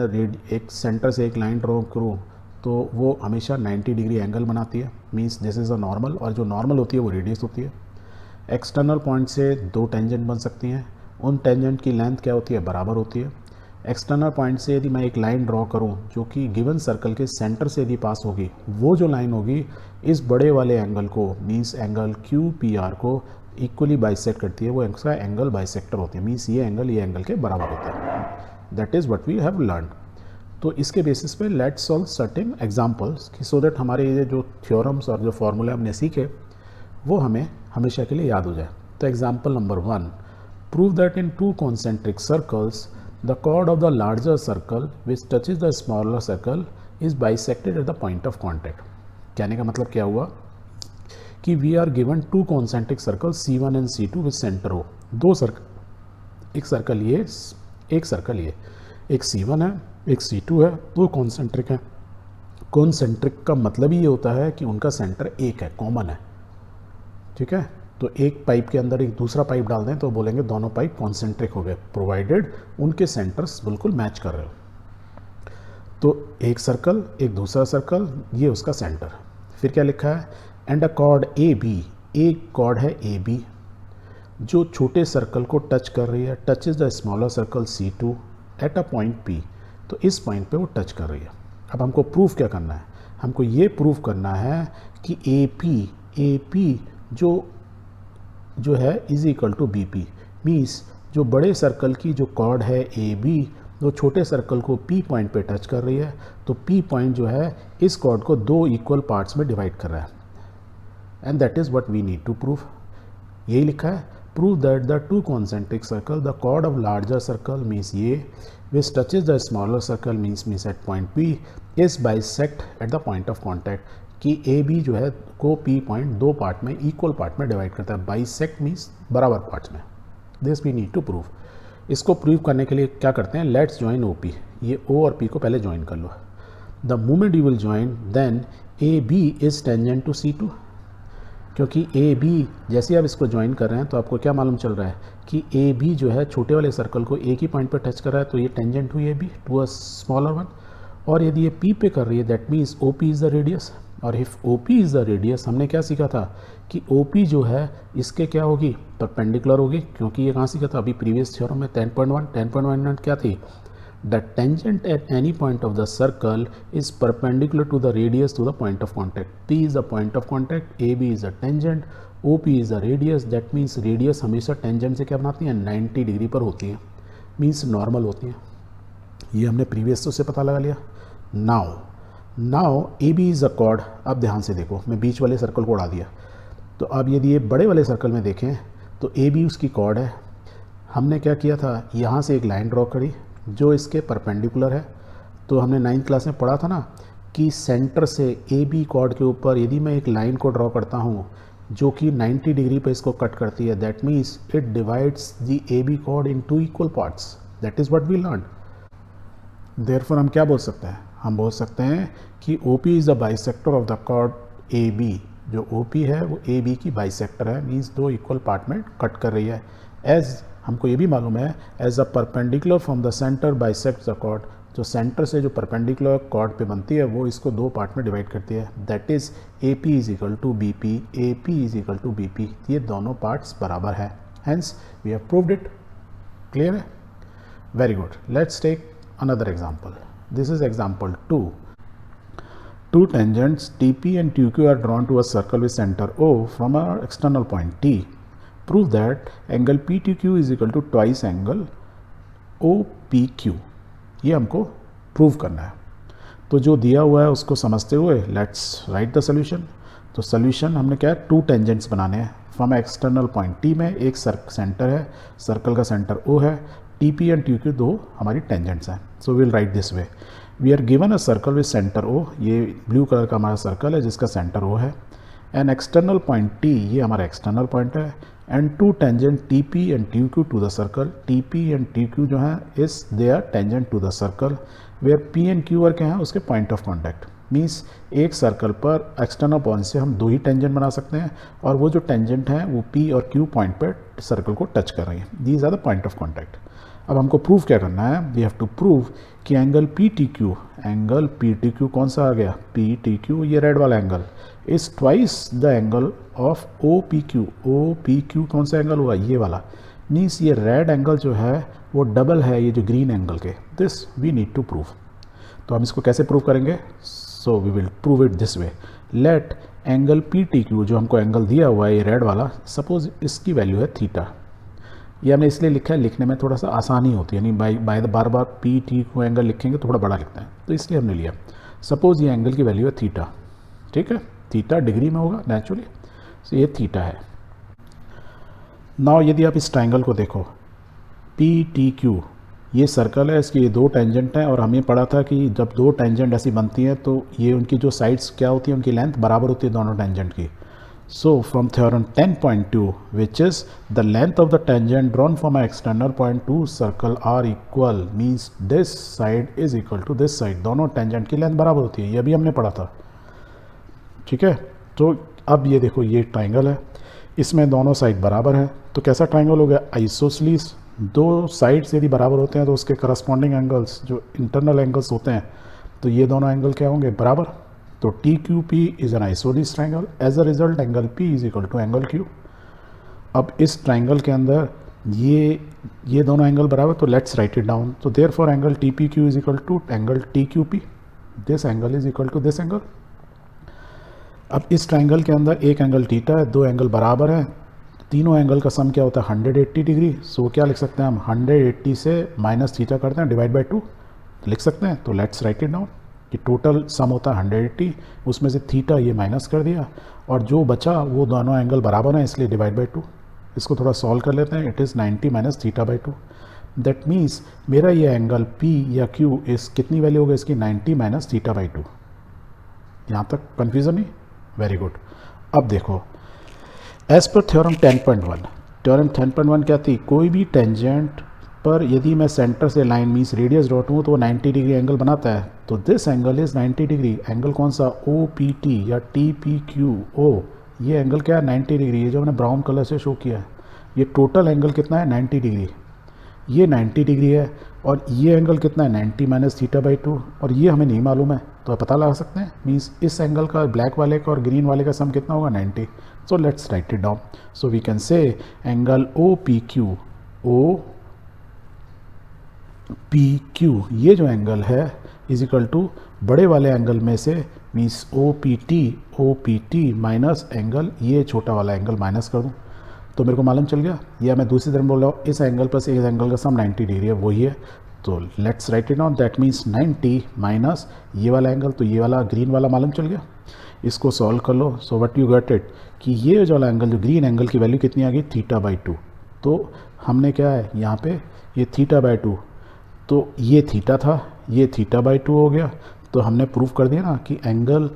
एक सेंटर से एक लाइन ड्रॉ करूँ तो वो हमेशा 90 डिग्री एंगल बनाती है, means this is a normal, और जो नॉर्मल होती है वो रेडियस होती है। एक्सटर्नल पॉइंट से दो टेंजेंट बन सकती हैं, उन टेंजेंट की लेंथ क्या होती है, बराबर होती है। एक्सटर्नल पॉइंट से यदि मैं एक लाइन ड्रॉ करूं जो कि गिवन सर्कल के सेंटर से यदि पास होगी, वो जो लाइन होगी इस बड़े वाले एंगल को, means angle Q P R को इक्वली बाइसेक्ट करती है, वो इसका एंगल बाइसेक्टर होती है, मीन्स ये एंगल के बराबर होता है। That is what we have learn. तो इसके बेसिस पे let's solve certain examples, so that हमारे ये जो थ्योरम्स और जो फॉर्मूले हमने सीखे वो हमें हमेशा के लिए याद हो जाए। तो example number 1, prove that in to concentric circles the chord of the larger circle which touches the smaller circle is bisected at the point of contact। कहने का मतलब क्या हुआ कि we are given two concentric circle C1 and C2 with centre O। दो circle, एक circle ये, एक सर्कल ये, एक C1 है एक C2 है, दो कॉन्सेंट्रिक हैं। कॉन्सेंट्रिक का मतलब ये होता है कि उनका सेंटर एक है, कॉमन है, ठीक है। तो एक पाइप के अंदर एक दूसरा पाइप डाल दें तो बोलेंगे दोनों पाइप कॉन्सेंट्रिक हो गए, प्रोवाइडेड उनके सेंटर्स बिल्कुल मैच कर रहे हो। तो एक सर्कल एक दूसरा सर्कल, ये उसका सेंटर। फिर क्या लिखा है, and a chord A B, एक कॉर्ड है ए बी जो छोटे सर्कल को टच कर रही है, touch is the smaller circle C2 eight a point P। तो इस पॉइंट पे वो टच कर रही है। अब हमको प्रूफ क्या करना है, हमको ये प्रूफ करना है कि ए पी जो है is equal to B P, means जो बड़े सर्कल की जो कॉर्ड है ए बी वो छोटे सर्कल को पी पॉइंट पे टच कर रही है, तो पी पॉइंट जो है इस कॉर्ड को दो इक्वल पार्ट्स में डिवाइड कर रहा है, and that is what we need to prove. यही लिखा है, prove that the two concentric circle the chord of larger circle means ये which touches the smaller circle means at point P is bisect at the point of contact, कि A B जो है को P point दो part में equal part में divide करता है, बाइसेक्ट मीन्स बराबर पार्ट्स में। This we need to prove. इसको प्रूव करने के लिए क्या करते हैं, लेट्स ज्वाइन ओ पी। ये ओ और पी को पहले ज्वाइन कर लो। The moment you will join then A B is tangent to C2, क्योंकि ए बी जैसे आप इसको ज्वाइन कर रहे हैं तो आपको क्या मालूम चल रहा है कि ए बी जो है छोटे वाले सर्कल को एक ही पॉइंट पर टच कर रहा है, तो ये टेंजेंट हुई A B to a smaller one. और यदि ये पी पे कर रही है that means O P is the radius, और if O P is the radius, हमने क्या सीखा था कि ओ पी जो है इसके क्या होगी, परपेंडिकुलर होगी, क्योंकि ये कहाँ सीखा था अभी प्रीवियस थ्योरम में 10.1 क्या थी, the tangent at any point of the circle is perpendicular to the radius to the point of contact. P is the point of contact, A B is the tangent, O P is the radius. That means radius हमेशा tangent से क्या बनाती है, 90 degree पर होती है, means normal होती है। ये हमने प्रीवियस से पता लगा लिया। Now A B is a chord. अब ध्यान से देखो, मैं बीच वाले सर्कल को उड़ा दिया, तो अब यदि ये बड़े वाले सर्कल में देखें तो ए बी उसकी कॉर्ड है, हमने क्या किया था, यहाँ से एक लाइन ड्रॉ करी जो इसके परपेंडिकुलर है। तो हमने 9th क्लास में पढ़ा था ना कि सेंटर से ए बी कॉर्ड के ऊपर यदि मैं एक लाइन को ड्रॉ करता हूँ जो कि 90 डिग्री पे इसको कट करती है, that means it divides the A B chord in 2 equal parts. That is what we learn. Therefore हम क्या बोल सकते हैं, हम बोल सकते हैं कि O P is the bisector of the chord A B. जो ओ पी है वो ए बी की बाइसेक्टर है, मीन्स 2 इक्वल पार्ट में कट कर रही है। एज हमको ये भी मालूम है, as a perpendicular from the centre bisect the chord, जो सेंटर से जो परपेंडिकुलर कॉर्ड पे बनती है वो इसको 2 पार्ट में डिवाइड करती है। That is A P is equal to B P, A P is equal to B P. ये दोनों पार्ट्स बराबर है, hence we have proved it. Clear है? Very good. Let's take another example. This is example 2. Two tangents TP and TQ are drawn to a circle with center O from an external point T. Prove that angle PTQ is equal to twice angle OPQ. ये हमको prove करना है। तो जो दिया हुआ है उसको समझते हुए लेट्स राइट द सोल्यूशन। तो सोल्यूशन हमने क्या है, 2 टेंजेंट्स बनाने हैं फ्रॉम एक्सटर्नल पॉइंट T में। एक सेंटर है, सर्कल का सेंटर O है, TP एंड TQ 2 हमारी टेंजेंट्स हैं। So will write this way, we are given a circle with centre O। ये ब्लू कलर का हमारा सर्कल है जिसका सेंटर O है। एंड एक्सटर्नल पॉइंट T, ये हमारा एक्सटर्नल पॉइंट है। And 2 tangent TP and TQ to the circle. TP and TQ जो है is they are tangent to the circle, where P and Q are क्या हैं, उसके point of contact. Means एक circle पर एक्सटर्नल पॉइंट से हम 2 ही टेंजेंट बना सकते हैं, और वो जो टेंजेंट हैं वो P और Q पॉइंट पर सर्कल को टच कर रही हैं। These are the point of contact. अब हमको प्रूव क्या करना है, वी हैव टू प्रूव कि एंगल PTQ कौन सा आ गया, PTQ, ये रेड वाला angle is twice the angle of OPQ कौन सा एंगल हुआ, ये वाला। मीन्स ये रेड एंगल जो है वो डबल है ये जो ग्रीन एंगल के। This we need to prove. तो हम इसको कैसे प्रूव करेंगे, so we will prove it this way. Let angle PTQ, जो हमको एंगल दिया हुआ है ये रेड वाला, सपोज इसकी वैल्यू है थीटा। ये हमने इसलिए लिखा है, लिखने में थोड़ा सा आसानी होती है, यानी बाय बार बार PTQ एंगल लिखेंगे तो थोड़ा बड़ा लिखते हैं, तो इसलिए हमने लिया। सपोज ये एंगल की वैल्यू है थीटा, ठीक है, थीटा डिग्री में होगा नेचुरली, सो ये थीटा है। नाउ यदि आप इस ट्राइंगल को देखो, PTQ ये सर्कल है, इसकी ये 2 टेंजेंट हैं, और हमें पढ़ा था कि जब 2 टेंजेंट ऐसी बनती हैं तो ये उनकी जो साइड्स क्या होती है, उनकी लेंथ बराबर होती है दोनों टेंजेंट की। So from theorem 10.2, which is the length of the tangent drawn from an external point to circle are equal, means this side is equal to this side। दोनों टेंजेंट की लेंथ बराबर होती है, ये भी हमने पढ़ा था, ठीक है। तो अब ये देखो, ये ट्राइंगल है, इसमें दोनों साइड बराबर है, तो कैसा ट्राइंगल हो गया, आइसोसेलेस। 2 साइड्स यदि बराबर होते हैं तो उसके करस्पॉन्डिंग एंगल्स जो इंटरनल एंगल्स होते हैं, तो ये दोनों एंगल क्या होंगे, बराबर। तो TQP is an isosceles triangle, as a result angle P is equal to angle Q। अब इस ट्राइंगल के अंदर ये दोनों एंगल बराबर, तो लेट्स राइट इट डाउन। तो therefore angle TPQ is equal to angle TQP, this angle is equal to this angle. अब इस ट्राइंगल के अंदर एक एंगल थीटा है, 2 एंगल बराबर हैं, तीनों एंगल का सम क्या होता है, 180 डिग्री। सो क्या लिख सकते हैं हम, 180 से माइनस थीटा करते हैं, डिवाइड बाई 2 लिख सकते हैं। तो लेट्स राइट इट डाउन कि टोटल सम होता है 180, उसमें से थीटा ये माइनस कर दिया, और जो बचा वो दोनों एंगल बराबर हैं, इसलिए डिवाइड बाई 2। इसको थोड़ा सॉल्व कर लेते हैं, it is 90 minus theta by 2। That means मेरा ये एंगल P या Q इस कितनी वैल्यू होगा इसकी, 90 माइनस थीटा बाई 2। यहाँ तक कन्फ्यूज़न नहीं, वेरी गुड। अब देखो, एज पर थ्योरम 10.1, थ्योरम 10.1 क्या थी, कोई भी टेंजेंट पर यदि मैं सेंटर से लाइन मीन्स रेडियस ड्रॉट हूँ तो वो 90 डिग्री एंगल बनाता है। तो this angle is 90 degree. Angle कौन सा, OPT या TPQO, ये एंगल क्या है, 90 डिग्री। ये जो मैंने ब्राउन कलर से शो किया है, ये टोटल एंगल कितना है, 90 डिग्री। ये 90 डिग्री है, और ये एंगल कितना है, 90 माइनस थीटा बाई 2, और ये हमें नहीं मालूम है तो पता लगा सकते हैं। मीन्स इस एंगल का, ब्लैक वाले का और ग्रीन वाले का सम कितना होगा, 90। So let's write it down. So we can say angle OPQ ये जो एंगल है इज इक्वल टू बड़े वाले एंगल में से, मीन्स OPT माइनस एंगल, ये छोटा वाला एंगल माइनस कर दूँ तो मेरे को मालूम चल गया। या मैं दूसरी तरफ बोल रहा हूँ, इस एंगल पर से इस एंगल का सम 90 डिग्री है, वही है। तो let's write it down, that means 90 minus ये वाला एंगल, तो ये वाला ग्रीन वाला मालूम चल गया। इसको सॉल्व कर लो। So what you get it कि ये जो वाला एंगल, जो ग्रीन एंगल की वैल्यू कितनी आ गई, थीटा बाई 2। तो हमने क्या है यहाँ पे ये थीटा बाय 2, तो ये थीटा था, ये थीटा बाय 2 हो गया। तो हमने प्रूव कर दिया ना कि एंगल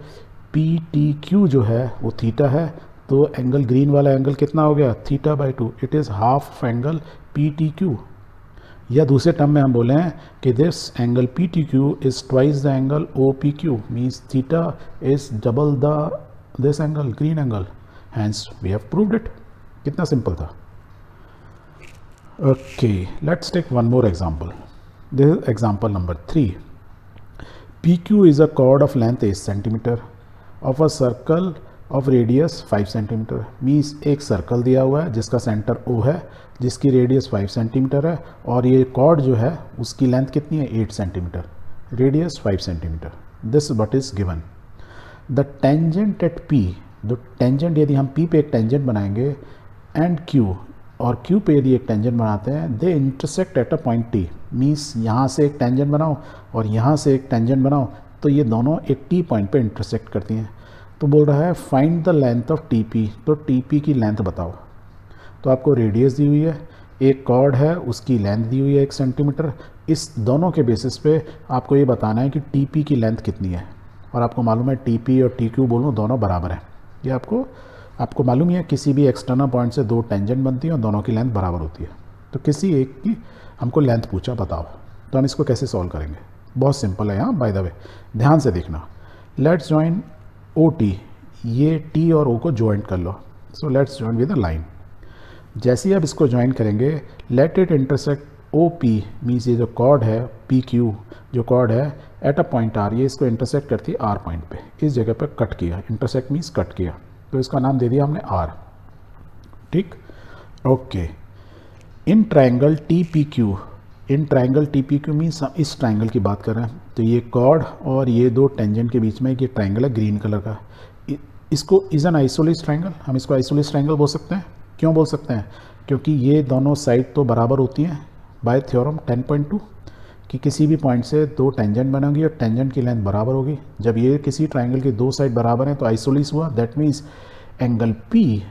पी टी क्यू जो है वो थीटा है, तो एंगल ग्रीन वाला एंगल कितना हो गया, theta by 2, it is half of angle P T Q. या दूसरे टर्म में हम बोले हैं कि this angle P T Q is twice the angle O P Q, means theta is double the this angle green angle, hence we have proved it. कितना simple था। Okay, let's take one more example. This is example number 3। P Q is a chord of length 8 centimetre of a circle of radius 5 centimetre, means एक सर्कल दिया हुआ है जिसका centre O है, जिसकी रेडियस 5 सेंटीमीटर है, और ये कॉर्ड जो है उसकी लेंथ कितनी है, 8 centimetre, radius 5 centimetre. This what is given. The tangent eight P, जो टेंजेंट यदि हम P पे एक टेंजेंट बनाएंगे एंड Q, और Q पे यदि एक टेंजेंट बनाते हैं, they intersect at a point T, means यहाँ से एक टेंजेंट बनाओ और यहाँ से एक टेंजेंट बनाओ, तो ये दोनों एक T पॉइंट पे इंटरसेक्ट करती हैं। तो बोल रहा है find the length of TP, तो TP की लेंथ बताओ। तो आपको रेडियस दी हुई है, एक कॉर्ड है उसकी लेंथ दी हुई है 1 सेंटीमीटर, इस दोनों के बेसिस पे आपको ये बताना है कि TP की लेंथ कितनी है। और आपको मालूम है TP और TQ बोलूँ दोनों बराबर हैं, ये आपको मालूम ही है, किसी भी एक्सटर्नल पॉइंट से 2 टेंजेंट बनती हैं और दोनों की लेंथ बराबर होती है। तो किसी एक की हमको लेंथ पूछा, बताओ, तो हम इसको कैसे सॉल्व करेंगे। बहुत सिंपल है। यहाँ बाय द वे ध्यान से देखना, लेट्स ज्वाइन OT, ये T और O को ज्वाइन कर लो। So let's join with a line. जैसे ही आप इसको ज्वाइन करेंगे, let it intersect OP, means ये जो कॉर्ड है PQ जो कॉर्ड है एट अ पॉइंट R, ये इसको इंटरसेक्ट करती है R पॉइंट पे, इस जगह पे कट किया, इंटरसेक्ट मीन्स कट किया, तो इसका नाम दे दिया हमने R। ठीक, okay. In triangle TPQ, in triangle TPQ means हम इस ट्राइंगल की बात कर रहे हैं, तो ये कॉर्ड और ये 2 टेंजेंट के बीच में ये ट्राइंगल है ग्रीन कलर का, इसको इज़ एन आइसोलेस ट्राइंगल, हम इसको आइसोलेस ट्राइंगल बोल सकते हैं। क्यों बोल सकते हैं, क्योंकि ये दोनों साइड तो बराबर होती हैं बाय थ्योरम 10.2 कि किसी भी पॉइंट से 2 टेंजेंट बनेंगी और टेंजेंट की लेंथ बराबर होगी। जब ये किसी ट्राइंगल की 2 साइड बराबर हैं तो आइसोलेस हुआ, दैट मीन्स एंगल P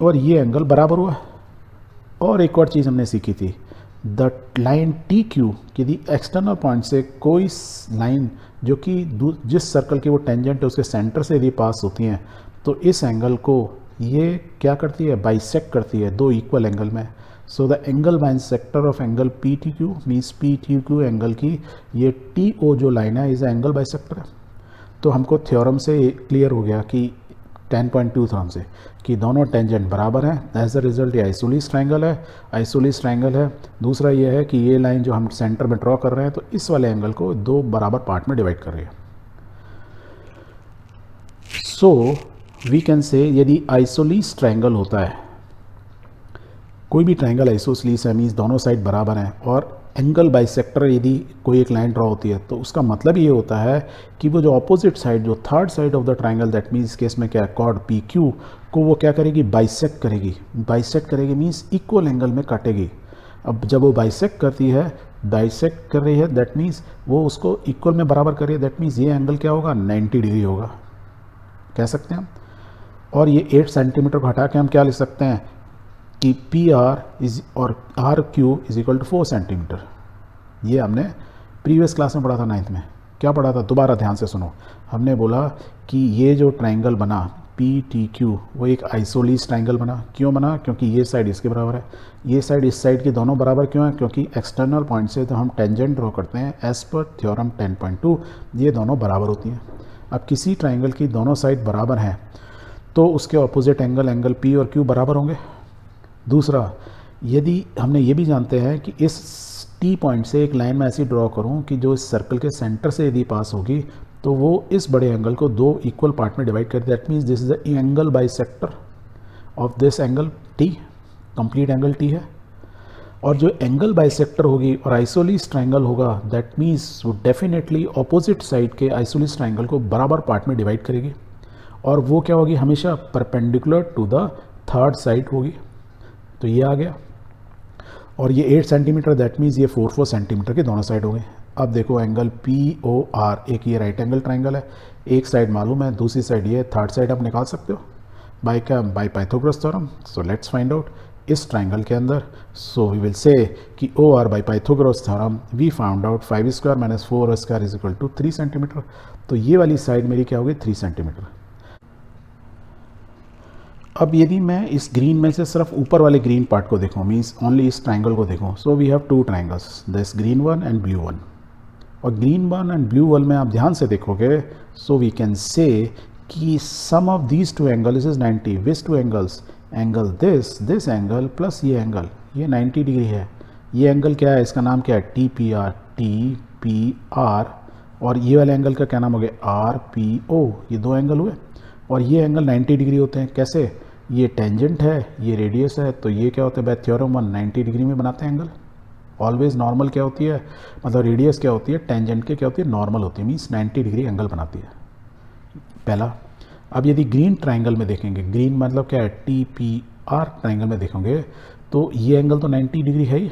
और ये एंगल बराबर हुआ। और एक और चीज़ हमने सीखी थी, द लाइन TQ, यदि एक्सटर्नल पॉइंट से कोई लाइन जो कि जिस सर्कल की वो टेंजेंट है उसके सेंटर से यदि पास होती हैं, तो इस एंगल को ये क्या करती है, बाइसेक्ट करती है 2 इक्वल एंगल में। So the angle bisector of angle PTQ means PTQ angle की ये TO जो लाइन है इज एंगल बाइसेक्टर है। तो हमको थ्योरम से क्लियर हो गया कि 10.2 थ्योरम से कि दोनों टेंजेंट बराबर हैं, एज अ रिजल्ट ये आइसोलेस ट्राइंगल है, आइसोलेस ट्राइंगल है। दूसरा ये है कि ये लाइन जो हम सेंटर में ड्रॉ कर रहे हैं तो इस वाले एंगल को 2 बराबर पार्ट में डिवाइड कर रही है। सो वी कैन से यदि आइसोलेस ट्राइंगल होता है, कोई भी ट्राइंगल आइसोसेलेस है मीन्स दोनों साइड बराबर हैं, और एंगल बाइसेक्टर यदि कोई एक लाइन ड्रॉ होती है तो उसका मतलब ये होता है कि वो जो अपोजिट साइड, जो third side of the triangle, that means case में क्या है, कॉर्ड PQ को वो क्या करेगी, बाइसेक्ट करेगी। बाइसेक्ट करेगी मीन्स इक्वल एंगल में काटेगी। अब जब वो बाइसेक्ट करती है, बाइसेक्ट कर रही है, दैट मीन्स वो उसको इक्वल में बराबर कर रही है, दैट मीन्स ये एंगल क्या होगा, 90 डिग्री होगा, कह सकते हैं हम। और ये 8 सेंटीमीटर को हटा के हम क्या लिख सकते हैं कि PR इज और RQ is equal to 4 centimetre. ये हमने प्रीवियस क्लास में पढ़ा था 9th में। क्या पढ़ा था, दोबारा ध्यान से सुनो। हमने बोला कि ये जो ट्राइंगल बना PTQ वो एक आइसोलेस ट्राइंगल बना। क्यों बना, क्योंकि ये साइड इसके बराबर है, ये साइड इस साइड की दोनों बराबर क्यों है, क्योंकि एक्सटर्नल पॉइंट से तो हम टेंजेंट ड्रॉ करते हैं एज पर थ्योरम 10.2, ये दोनों बराबर होती हैं। अब किसी ट्राइंगल की दोनों साइड बराबर हैं तो उसके ऑपोजिट एंगल P और Q बराबर होंगे। दूसरा, यदि हमने ये भी जानते हैं कि इस T पॉइंट से एक लाइन में ऐसी ड्रॉ करूं कि जो इस सर्कल के सेंटर से यदि पास होगी तो वो इस बड़े एंगल को 2 इक्वल पार्ट में डिवाइड कर दे, that means this is the angle bisector of this angle T, complete angle T है। और जो एंगल बाइसेक्टर होगी और आइसोलेस ट्राइंगल होगा, दैट मीन्स वो डेफिनेटली ऑपोजिट साइड के आइसोलेस ट्राइंगल को बराबर पार्ट में डिवाइड करेगी, और वो क्या होगी, हमेशा perpendicular to the third side होगी। तो ये आ गया, और ये 8 सेंटीमीटर, दैट मीन्स ये 4 सेंटीमीटर के दोनों साइड हो गए। अब देखो एंगल POR, एक ये राइट एंगल ट्राइंगल है, एक साइड मालूम है, दूसरी साइड ये, थर्ड साइड आप निकाल सकते हो बाय क्या, by Pythagoras theorem. So let's find out इस ट्राइंगल के अंदर। सो वी विल से कि O R by Pythagoras theorem we found out 5 square minus 4 square is equal to 3 centimetre. तो ये वाली साइड मेरी क्या होगी 3 सेंटीमीटर। अब यदि मैं इस ग्रीन में से सिर्फ ऊपर वाले ग्रीन पार्ट को देखूँ, मीन्स ओनली इस ट्राइंगल को देखूँ, so we have two triangles, this green one and blue one. और green one and blue one में आप ध्यान से देखोगे, सो वी कैन से कि sum of these two angles is 90। Which two angles? Angle this angle plus ये angle, ये 90 degree है। ये एंगल क्या है? इसका नाम क्या है? T P R. और ये वाले एंगल का क्या नाम हो गया? R P O. ये दो एंगल हुए और ये एंगल 90 डिग्री होते हैं। कैसे? ये टेंजेंट है, ये रेडियस है, तो ये क्या होता है? बाय थ्योरम 1 90 डिग्री में बनाते हैं एंगल। ऑलवेज नॉर्मल क्या होती है, मतलब रेडियस क्या होती है टेंजेंट के क्या होती है? नॉर्मल होती है, मीन्स 90 डिग्री एंगल बनाती है पहला। अब यदि ग्रीन ट्राइंगल में देखेंगे, ग्रीन मतलब क्या है? टी पी आर ट्राइंगल में देखेंगे तो ये एंगल तो 90 डिग्री है ही।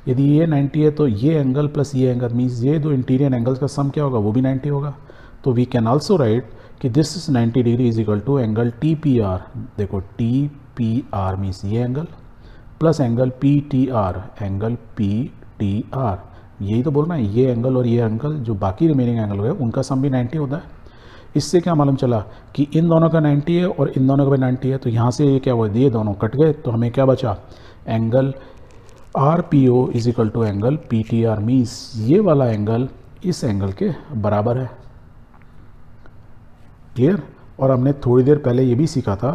यदि ये 90 है तो ये एंगल प्लस ये एंगल, मीन्स ये दो इंटीरियर एंगल्स का सम क्या होगा? वो भी 90 होगा। तो वी कैन ऑल्सो राइट कि this is 90 degree is equal to angle T P R. देखो टी पी आर मीन्स ये angle plus angle P T R, angle P T R. यही तो बोलना है, ये एंगल और ये एंगल जो बाकी रिमेनिंग एंगल है उनका सम भी 90 होता है। इससे क्या मालूम चला कि इन दोनों का 90 है और इन दोनों का भी 90 है। तो यहाँ से ये क्या हुआ? ये दोनों कट गए तो हमें क्या बचा? Angle R P O is equal to angle P T R, means ये वाला एंगल इस एंगल के बराबर है। क्लियर? और हमने थोड़ी देर पहले ये भी सीखा था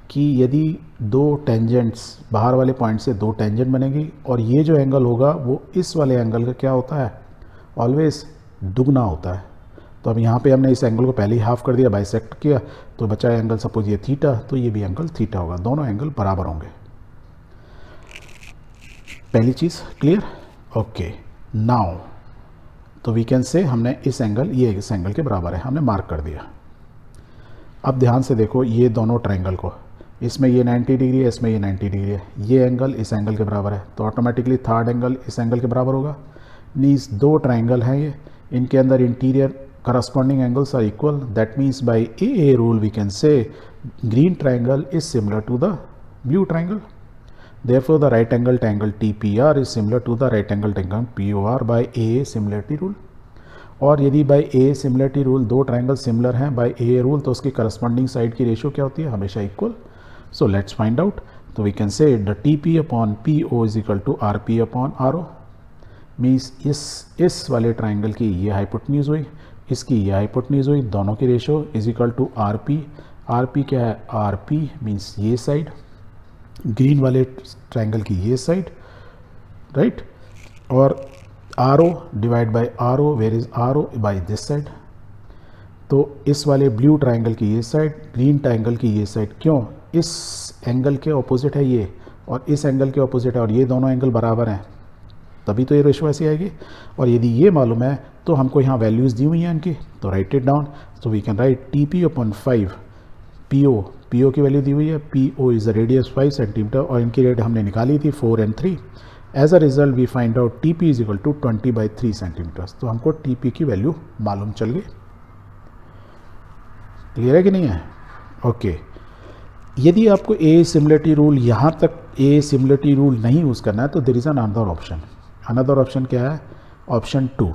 कि यदि दो टेंजेंट्स, बाहर वाले पॉइंट से दो टेंजेंट बनेगी और ये जो एंगल होगा वो इस वाले एंगल का क्या होता है? ऑलवेज दुगना होता है। तो अब यहाँ पे हमने इस एंगल को पहले ही हाफ कर दिया, बाइसेक्ट किया, तो बचा एंगल सपोज ये थीटा, तो ये भी एंगल थीटा होगा। दोनों एंगल बराबर होंगे। पहली चीज़ क्लियर? ओके। नाउ तो वी कैन से हमने इस एंगल, ये इस एंगल के बराबर है, हमने मार्क कर दिया। अब ध्यान से देखो ये दोनों ट्रायंगल को, इसमें ये 90 डिग्री है, इसमें ये 90 डिग्री है, ये एंगल इस एंगल के बराबर है, तो ऑटोमेटिकली थर्ड एंगल इस एंगल के बराबर होगा। मीन्स दो ट्रायंगल हैं ये, इनके अंदर interior corresponding angles are equal. That means by AA rule we can say green triangle is similar to the blue triangle. Therefore the right angle triangle TPR is similar to the right angle triangle POR by AA similarity rule. और यदि by AA similarity rule दो triangle similar हैं by AA rule तो उसकी corresponding side की ratio क्या होती है? हमेशा equal. So let's find out. तो we can say the TP upon PO is equal to RP upon RO। Means इस वाले ट्राइंगल की ये हाइपोटेन्यूज हुई, इसकी ये हाइपोटेन्यूज हुई, दोनों की ratio is equal to RP। RP क्या है? RP मीन्स ये साइड, ग्रीन वाले ट्राइंगल की ये साइड, राइट, और RO divide by RO, where is RO by this side. तो इस वाले ब्लू ट्राइंगल की ये साइड, ग्रीन ट्राइंगल की ये साइड, क्यों? इस एंगल के ऑपोजिट है ये और इस एंगल के ऑपोजिट है, और ये दोनों एंगल बराबर हैं, तभी तो ये रेशियो ऐसी आएगी। और यदि ये मालूम है तो हमको यहाँ वैल्यूज़ दी हुई हैं इनकी, तो राइट इट डाउन। तो we can write TP upon 5 PO की वैल्यू दी हुई है, PO is the radius 5 centimetre, और इनकी रेट हमने निकाली थी 4 and 3। As a result we find out TP is equal to 20/3 centimetres. तो हमको TP की वैल्यू मालूम चल गई। क्लियर है कि नहीं है? ओके। यदि आपको A सिमिलरिटी रूल, यहाँ तक A सिमिलरिटी रूल नहीं यूज़ करना है तो there is an another option. Another option क्या है? ऑप्शन 2।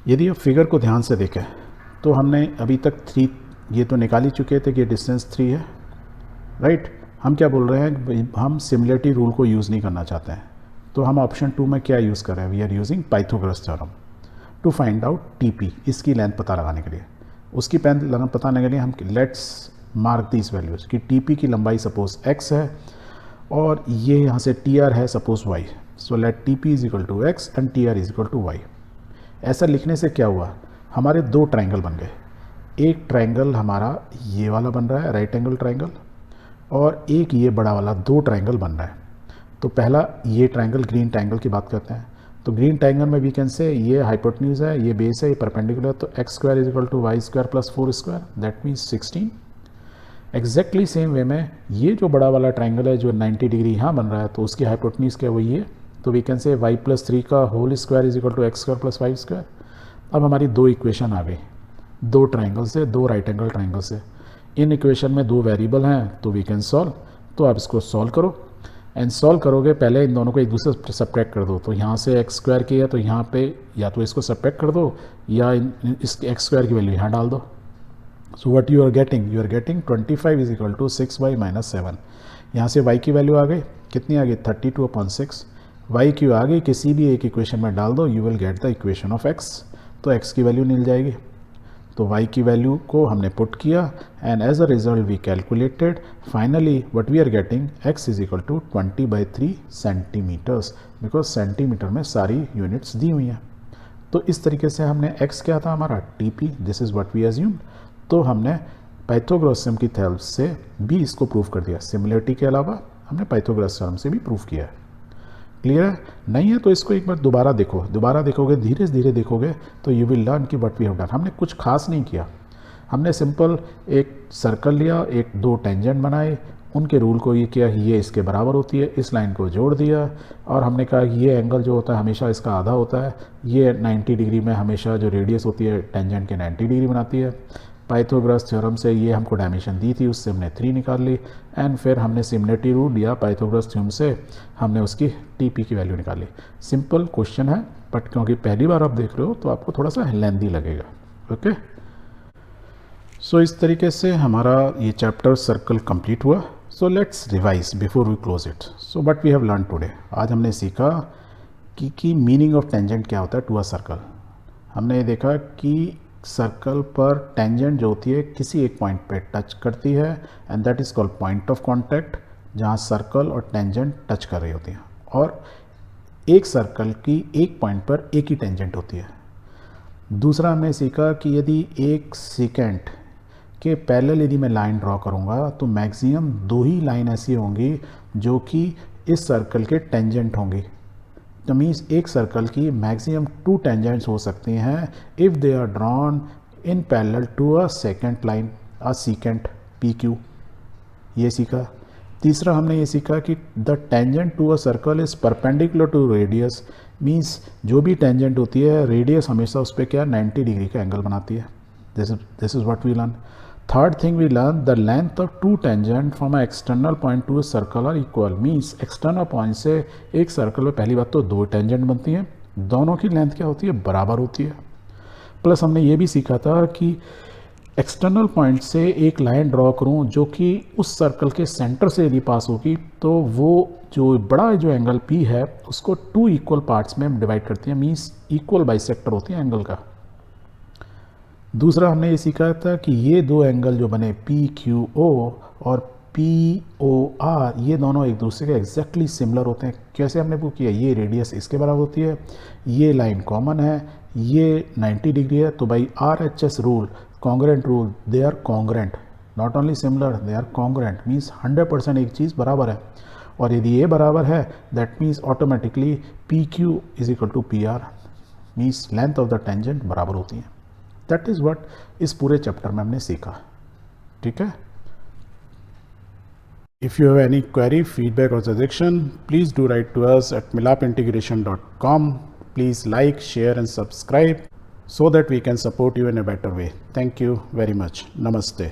यदि आप फिगर को ध्यान से देखें तो हमने अभी तक 3 ये तो निकाल ही चुके थे कि डिस्टेंस 3 है, राइट। हम क्या बोल रहे हैं? हम सिमिलरिटी रूल को यूज़ नहीं करना चाहते हैं, तो हम ऑप्शन 2 में क्या यूज़ कर रहे हैं? We are using Pythagoras theorem to find out TP, इसकी लेंथ पता लगाने के लिए। उसकी लेंथ पता लगाने के लिए हम लेट्स मार्क दीज वैल्यूज़ कि TP की लंबाई सपोज x है और ये यहाँ से TR है suppose y। So let TP is equal to x and TR is equal to y। ऐसा लिखने से क्या हुआ? हमारे दो ट्राइंगल बन गए। एक ट्राइंगल हमारा ये वाला बन रहा है, राइट एंगल ट्राइंगल, और एक ये बड़ा वाला, दो ट्राइंगल बन रहा है। तो पहला ये ट्राइंगल, ग्रीन ट्राइंगल की बात करते हैं। तो ग्रीन ट्राइंगल में वी कैन से ये हाइपोटेन्यूज है, ये बेस है, ये परपेंडिकुलर, तो x² is equal to y² plus 4², that means 16। Exactly same way में ये जो बड़ा वाला ट्राइंगल है जो 90 डिग्री यहाँ बन रहा है, तो उसकी हाइपोटेन्यूज क्या हुई है? तो वी कैन से y+3 का whole square is equal to x² plus 5²। अब हमारी दो इक्वेशन आ गई, दो ट्राइंगल से, दो राइट एंगल ट्राइंगल से। इन इक्वेशन में दो वेरिएबल हैं तो वी कैन सॉल्व। तो आप इसको सॉल्व करो एंड सॉल्व करोगे, पहले इन दोनों को एक दूसरे से सब्ट्रैक्ट कर दो। तो यहाँ से एक्स स्क्वायर की है तो यहाँ पे या तो इसको सब्ट्रैक्ट कर दो या इस एक्स स्क्वायर की वैल्यू यहाँ डाल दो। So what you are getting 25 is equal to 6y minus 7। यहाँ से y की वैल्यू आ गई, कितनी आ गई 32/6। y क्यू आ गई, किसी भी एक इक्वेशन में डाल दो, you will get the equation of x। तो x की वैल्यू मिल जाएगी, तो y की वैल्यू को हमने पुट किया and as a result we calculated, finally what we are getting x is equal to 20/3 centimetres, because centimetre में सारी यूनिट्स दी हुई हैं। तो इस तरीके से हमने x क्या था हमारा TP, this is what we assume. तो हमने पाइथागोरस थ्योरम की हेल्प से भी इसको प्रूव कर दिया, सिमिलरिटी के अलावा हमने पाइथागोरस थ्योरम से भी प्रूव किया है। क्लियर है? नहीं है तो इसको एक बार दोबारा देखो, दोबारा देखोगे, धीरे धीरे देखोगे तो यू विल लर्न कि व्हाट वी हैव डन। हमने कुछ खास नहीं किया, हमने सिंपल एक सर्कल लिया, एक दो टेंजेंट बनाए, उनके रूल को ये किया, ये इसके बराबर होती है, इस लाइन को जोड़ दिया और हमने कहा ये एंगल जो होता है हमेशा इसका आधा होता है, ये 90 डिग्री में हमेशा जो रेडियस होती है टेंजेंट के 90 डिग्री बनाती है। पाइथागोरस थ्योरम से ये हमको डायमेंशन दी थी, उससे हमने 3 निकाल ली एंड फिर हमने सिमिलरिटी रूल या पाइथागोरस थ्योरम से हमने उसकी TP की वैल्यू निकाली। सिंपल क्वेश्चन है, बट क्योंकि पहली बार आप देख रहे हो तो आपको थोड़ा सा लेंदी लगेगा। ओके, सो इस तरीके से हमारा ये चैप्टर सर्कल कंप्लीट हुआ। So let's revise before we close it. So what we have learn today, आज हमने सीखा कि मीनिंग ऑफ टेंजेंट क्या होता है टू अ सर्कल। हमने देखा कि सर्कल पर टेंजेंट जो होती है किसी एक पॉइंट पे टच करती है and that is called point of contact, जहाँ सर्कल और टेंजेंट टच कर रही होती हैं। और एक सर्कल की एक पॉइंट पर एक ही टेंजेंट होती है। दूसरा हमने सीखा कि यदि एक सेकेंड के पैरेलल यदि मैं लाइन ड्रॉ करूँगा तो मैक्सिमम 2 ही लाइन ऐसी होंगी जो कि इस सर्कल के टेंजेंट होंगी। तो मीन्स एक सर्कल की मैक्सिमम 2 टेंजेंट्स हो सकती हैं if they are drawn in parallel to a second line, a second PQ। ये सीखा। तीसरा हमने ये सीखा कि the tangent to a circle is perpendicular to radius, means जो भी टेंजेंट होती है रेडियस हमेशा उस पर क्या 90 डिग्री का एंगल बनाती है। This is what we learn. Third thing we learn the length of 2 tangent from a external point to a circle are equal, means external point से एक सर्कल में पहली बात तो 2 टेंजेंट बनती हैं, दोनों की लेंथ क्या होती है बराबर होती है। प्लस हमने ये भी सीखा था कि एक्सटर्नल पॉइंट से एक लाइन ड्रॉ करूं जो कि उस सर्कल के सेंटर से यदि पास होगी तो वो जो बड़ा जो एंगल P है उसको 2 इक्वल पार्ट्स में डिवाइड करती है, मीन्स इक्वल बाइसेक्टर होती है एंगल का। दूसरा हमने ये सीखा था कि ये 2 एंगल जो बने PQO और POR, ये दोनों एक दूसरे के एग्जैक्टली सिमिलर होते हैं। कैसे हमने वो किया, ये रेडियस इसके बराबर होती है, ये लाइन कॉमन है, ये 90 डिग्री है, तो भाई RHS rule, congruent rule, they are congruent, not only similar, they are congruent, means 100% एक चीज़ बराबर है। और यदि ये बराबर है that means automatically PQ is equal to PR, means length of the tangent बराबर होती है। दैट इज़ व्हाट इस पूरे चैप्टर में हमने सीखा। ठीक है, if you have any query, feedback और suggestion, please do write to us at milapintegration.com. Please like, share and subscribe so that we can support you in a better way. Thank you very much. Namaste.